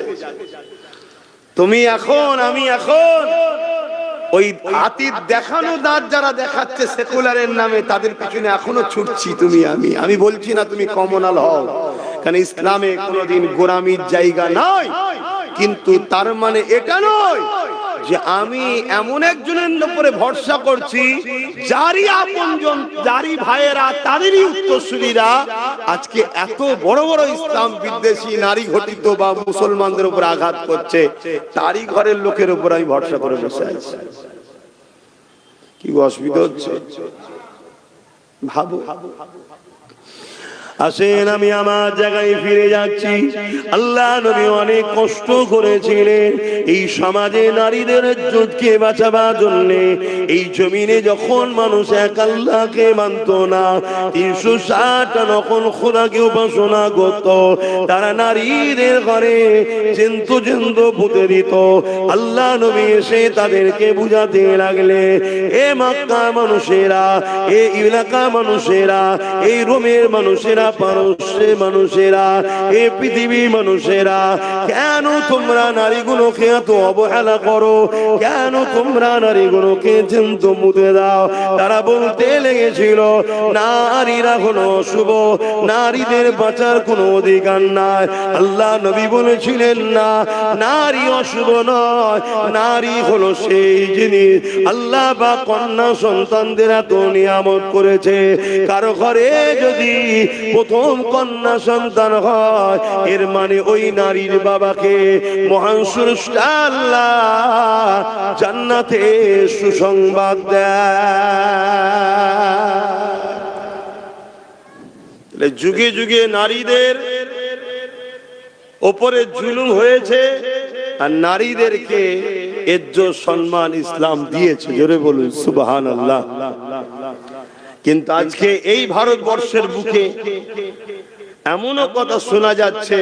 A: তুমি এখন, আমি এখন ওই হাতির দেখানো দাঁত যারা দেখাচ্ছে সেকুলারের নামে, তাদের পিছনে এখনো ছুটছি তুমি আমি বলছি না তুমি কমনাল হও, কারণ ইসলামে কোনোদিন গোলামির জায়গা নয়। কিন্তু তার মানে এটা নয় যে আমি এমন একজনের উপরে ভরসা করছি যারই আপনজন, যারই ভাইয়েরা, তাদেরই উত্তরসূরিরা আজকে এত বড় বড় ইসলাম বিদ্বেষী নারী ঘটিত বা মুসলমানদের উপর আঘাত করছে, তারই ঘরের লোকের উপর আমি ভরসা করে বসে আছি। কি অসুবিধা হচ্ছে? ভাবো। আসেন আমি আমার জায়গায় ফিরে যাচ্ছি। আল্লাহ নবী অনেক কষ্ট করেছিলেন এই সমাজে নারীদের ইজ্জতকে বাঁচাবার জন্য। এই জমিনে যখন মানুষ এক আল্লাহকে মানত না, 360টা নকল খোদাকে উপাসনা করত, তারা নারীদের ঘরে জন্তু পুঁতে দিত। আল্লাহ নবী এসে তাদেরকে বুঝাতে লাগলে, এ মক্কা মানুষেরা, এ এলাকা মানুষেরা, এই রোমের মানুষেরা, পারস্যের মানুষেরা, এই পৃথিবীর মানুষেরা, কেন তোমরা নারীগুলোকে এত অবহেলা করো? কেন তোমরা নারীগুলোকে জন্তু মুতে দাও? তারা বলতে লেগেছিল নারীরা হলো অশুভ, নারীদের বাঁচার কোনো অধিকার নাই। আল্লাহ নবী বলেছিলেন না, নারী অশুভ নয়, নারী হলো সেই জিনিস আল্লাহ বা কন্যা সন্তানদের এত নিয়ামত করেছে। কারো ঘরে যদি প্রথম কন্যা সন্তান হয়, এর মানে ওই নারীর বাবাকে মহান স্রষ্টা আল্লাহ জান্নাতে সুসংবাদ দেয়। যুগে যুগে নারীদের ওপরে জুলুম হয়েছে, আর নারীদেরকে ইজ্জত সম্মান ইসলাম দিয়েছে। জোরে বলুন সুবহানাল্লাহ। কিন্তু আজকে এই ভারতবর্ষের বুকে এমনও কথা শোনা যাচ্ছে